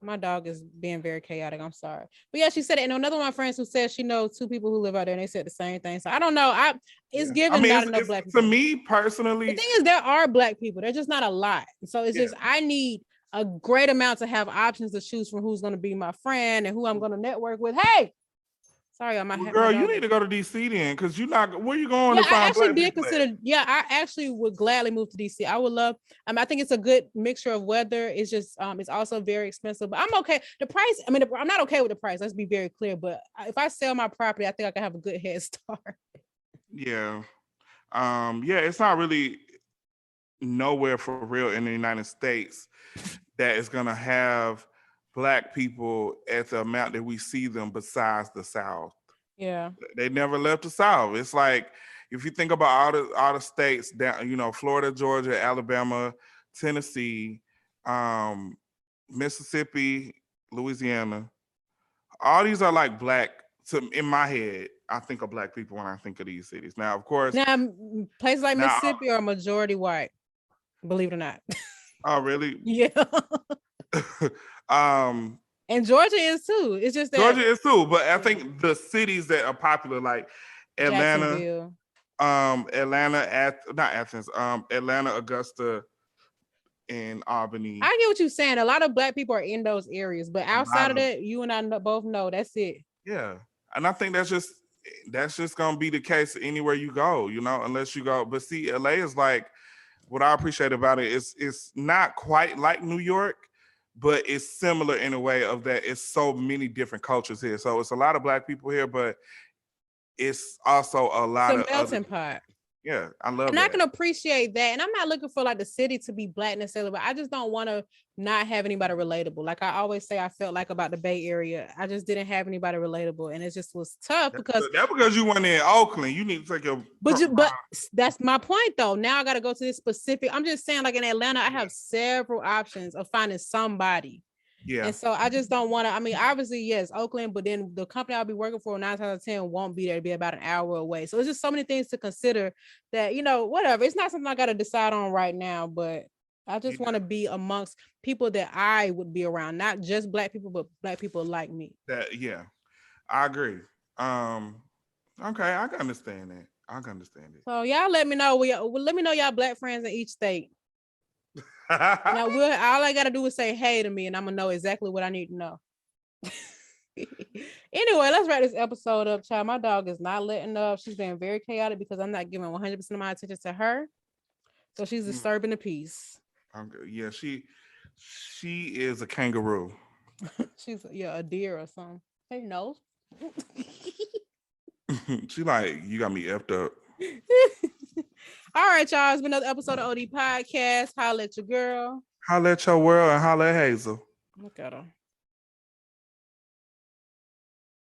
my dog is being very chaotic. I'm sorry. But yeah, she said it. And another one of my friends who said she knows 2 people who live out there and they said the same thing. So I don't know. It's given not enough black people. To me personally. The thing is, there are black people. They're just not a lot. So it's just, I need a great amount to have options to choose from who's going to be my friend and who I'm going to network with. Hey, sorry, girl, you need to go to DC then, because you're not. Where you going to find I actually black did people consider. At? Yeah, I actually would gladly move to DC. I would love. I think it's a good mixture of weather. It's just, it's also very expensive, but I'm okay. The price. I mean, I'm not okay with the price. Let's be very clear. But if I sell my property, I think I can have a good head start. Yeah, it's not really nowhere for real in the United States that is gonna have black people at the amount that we see them besides the South. Yeah. They never left the South. It's like, if you think about all the states down, Florida, Georgia, Alabama, Tennessee, Mississippi, Louisiana, all these are like black. In my head, I think of black people when I think of these cities. Now, of course, places like Mississippi are majority white, believe it or not. Oh, really? Yeah. And Georgia is too. It's just that Georgia is too, but I think the cities that are popular, like Atlanta, not Athens, Atlanta, Augusta, and Albany. I get what you're saying. A lot of black people are in those areas, but outside of that, you and I both know that's it. Yeah, and I think that's just gonna be the case anywhere you go, unless you go. But see, LA is like, what I appreciate about it is it's not quite like New York, but it's similar in a way of that it's so many different cultures here. So it's a lot of black people here, but it's also a lot of melting pot. Yeah, I love and that. I can appreciate that. And I'm not looking for like the city to be black necessarily, but I just don't want to not have anybody relatable. Like I always say, I felt like about the Bay Area, I just didn't have anybody relatable, and it just was tough because you went in Oakland. You need to take your but that's my point though. Now I got to go to this specific. I'm just saying, like in Atlanta, I have several options of finding somebody. Yeah. And so I just don't want to, obviously, yes, Oakland, but then the company I'll be working for 9 times out of 10 won't be there. It'll be about an hour away. So it's just so many things to consider that, whatever. It's not something I got to decide on right now, but I just want to be amongst people that I would be around, not just black people, but black people like me. I agree. Okay, I can understand that. So y'all let me know. Let me know y'all black friends in each state. Now all I gotta do is say hey to me and I'm gonna know exactly what I need to know. Anyway, let's wrap this episode up, child. My dog is not letting up. She's being very chaotic because I'm not giving 100% of my attention to her, so she's disturbing the peace. Yeah, she is a kangaroo. She's a deer or something. Hey, no. She like, you got me effed up. All right, y'all. It's been another episode of OD Podcast. Holla at your girl. Holla at your world and holla at Hazel. Look at her.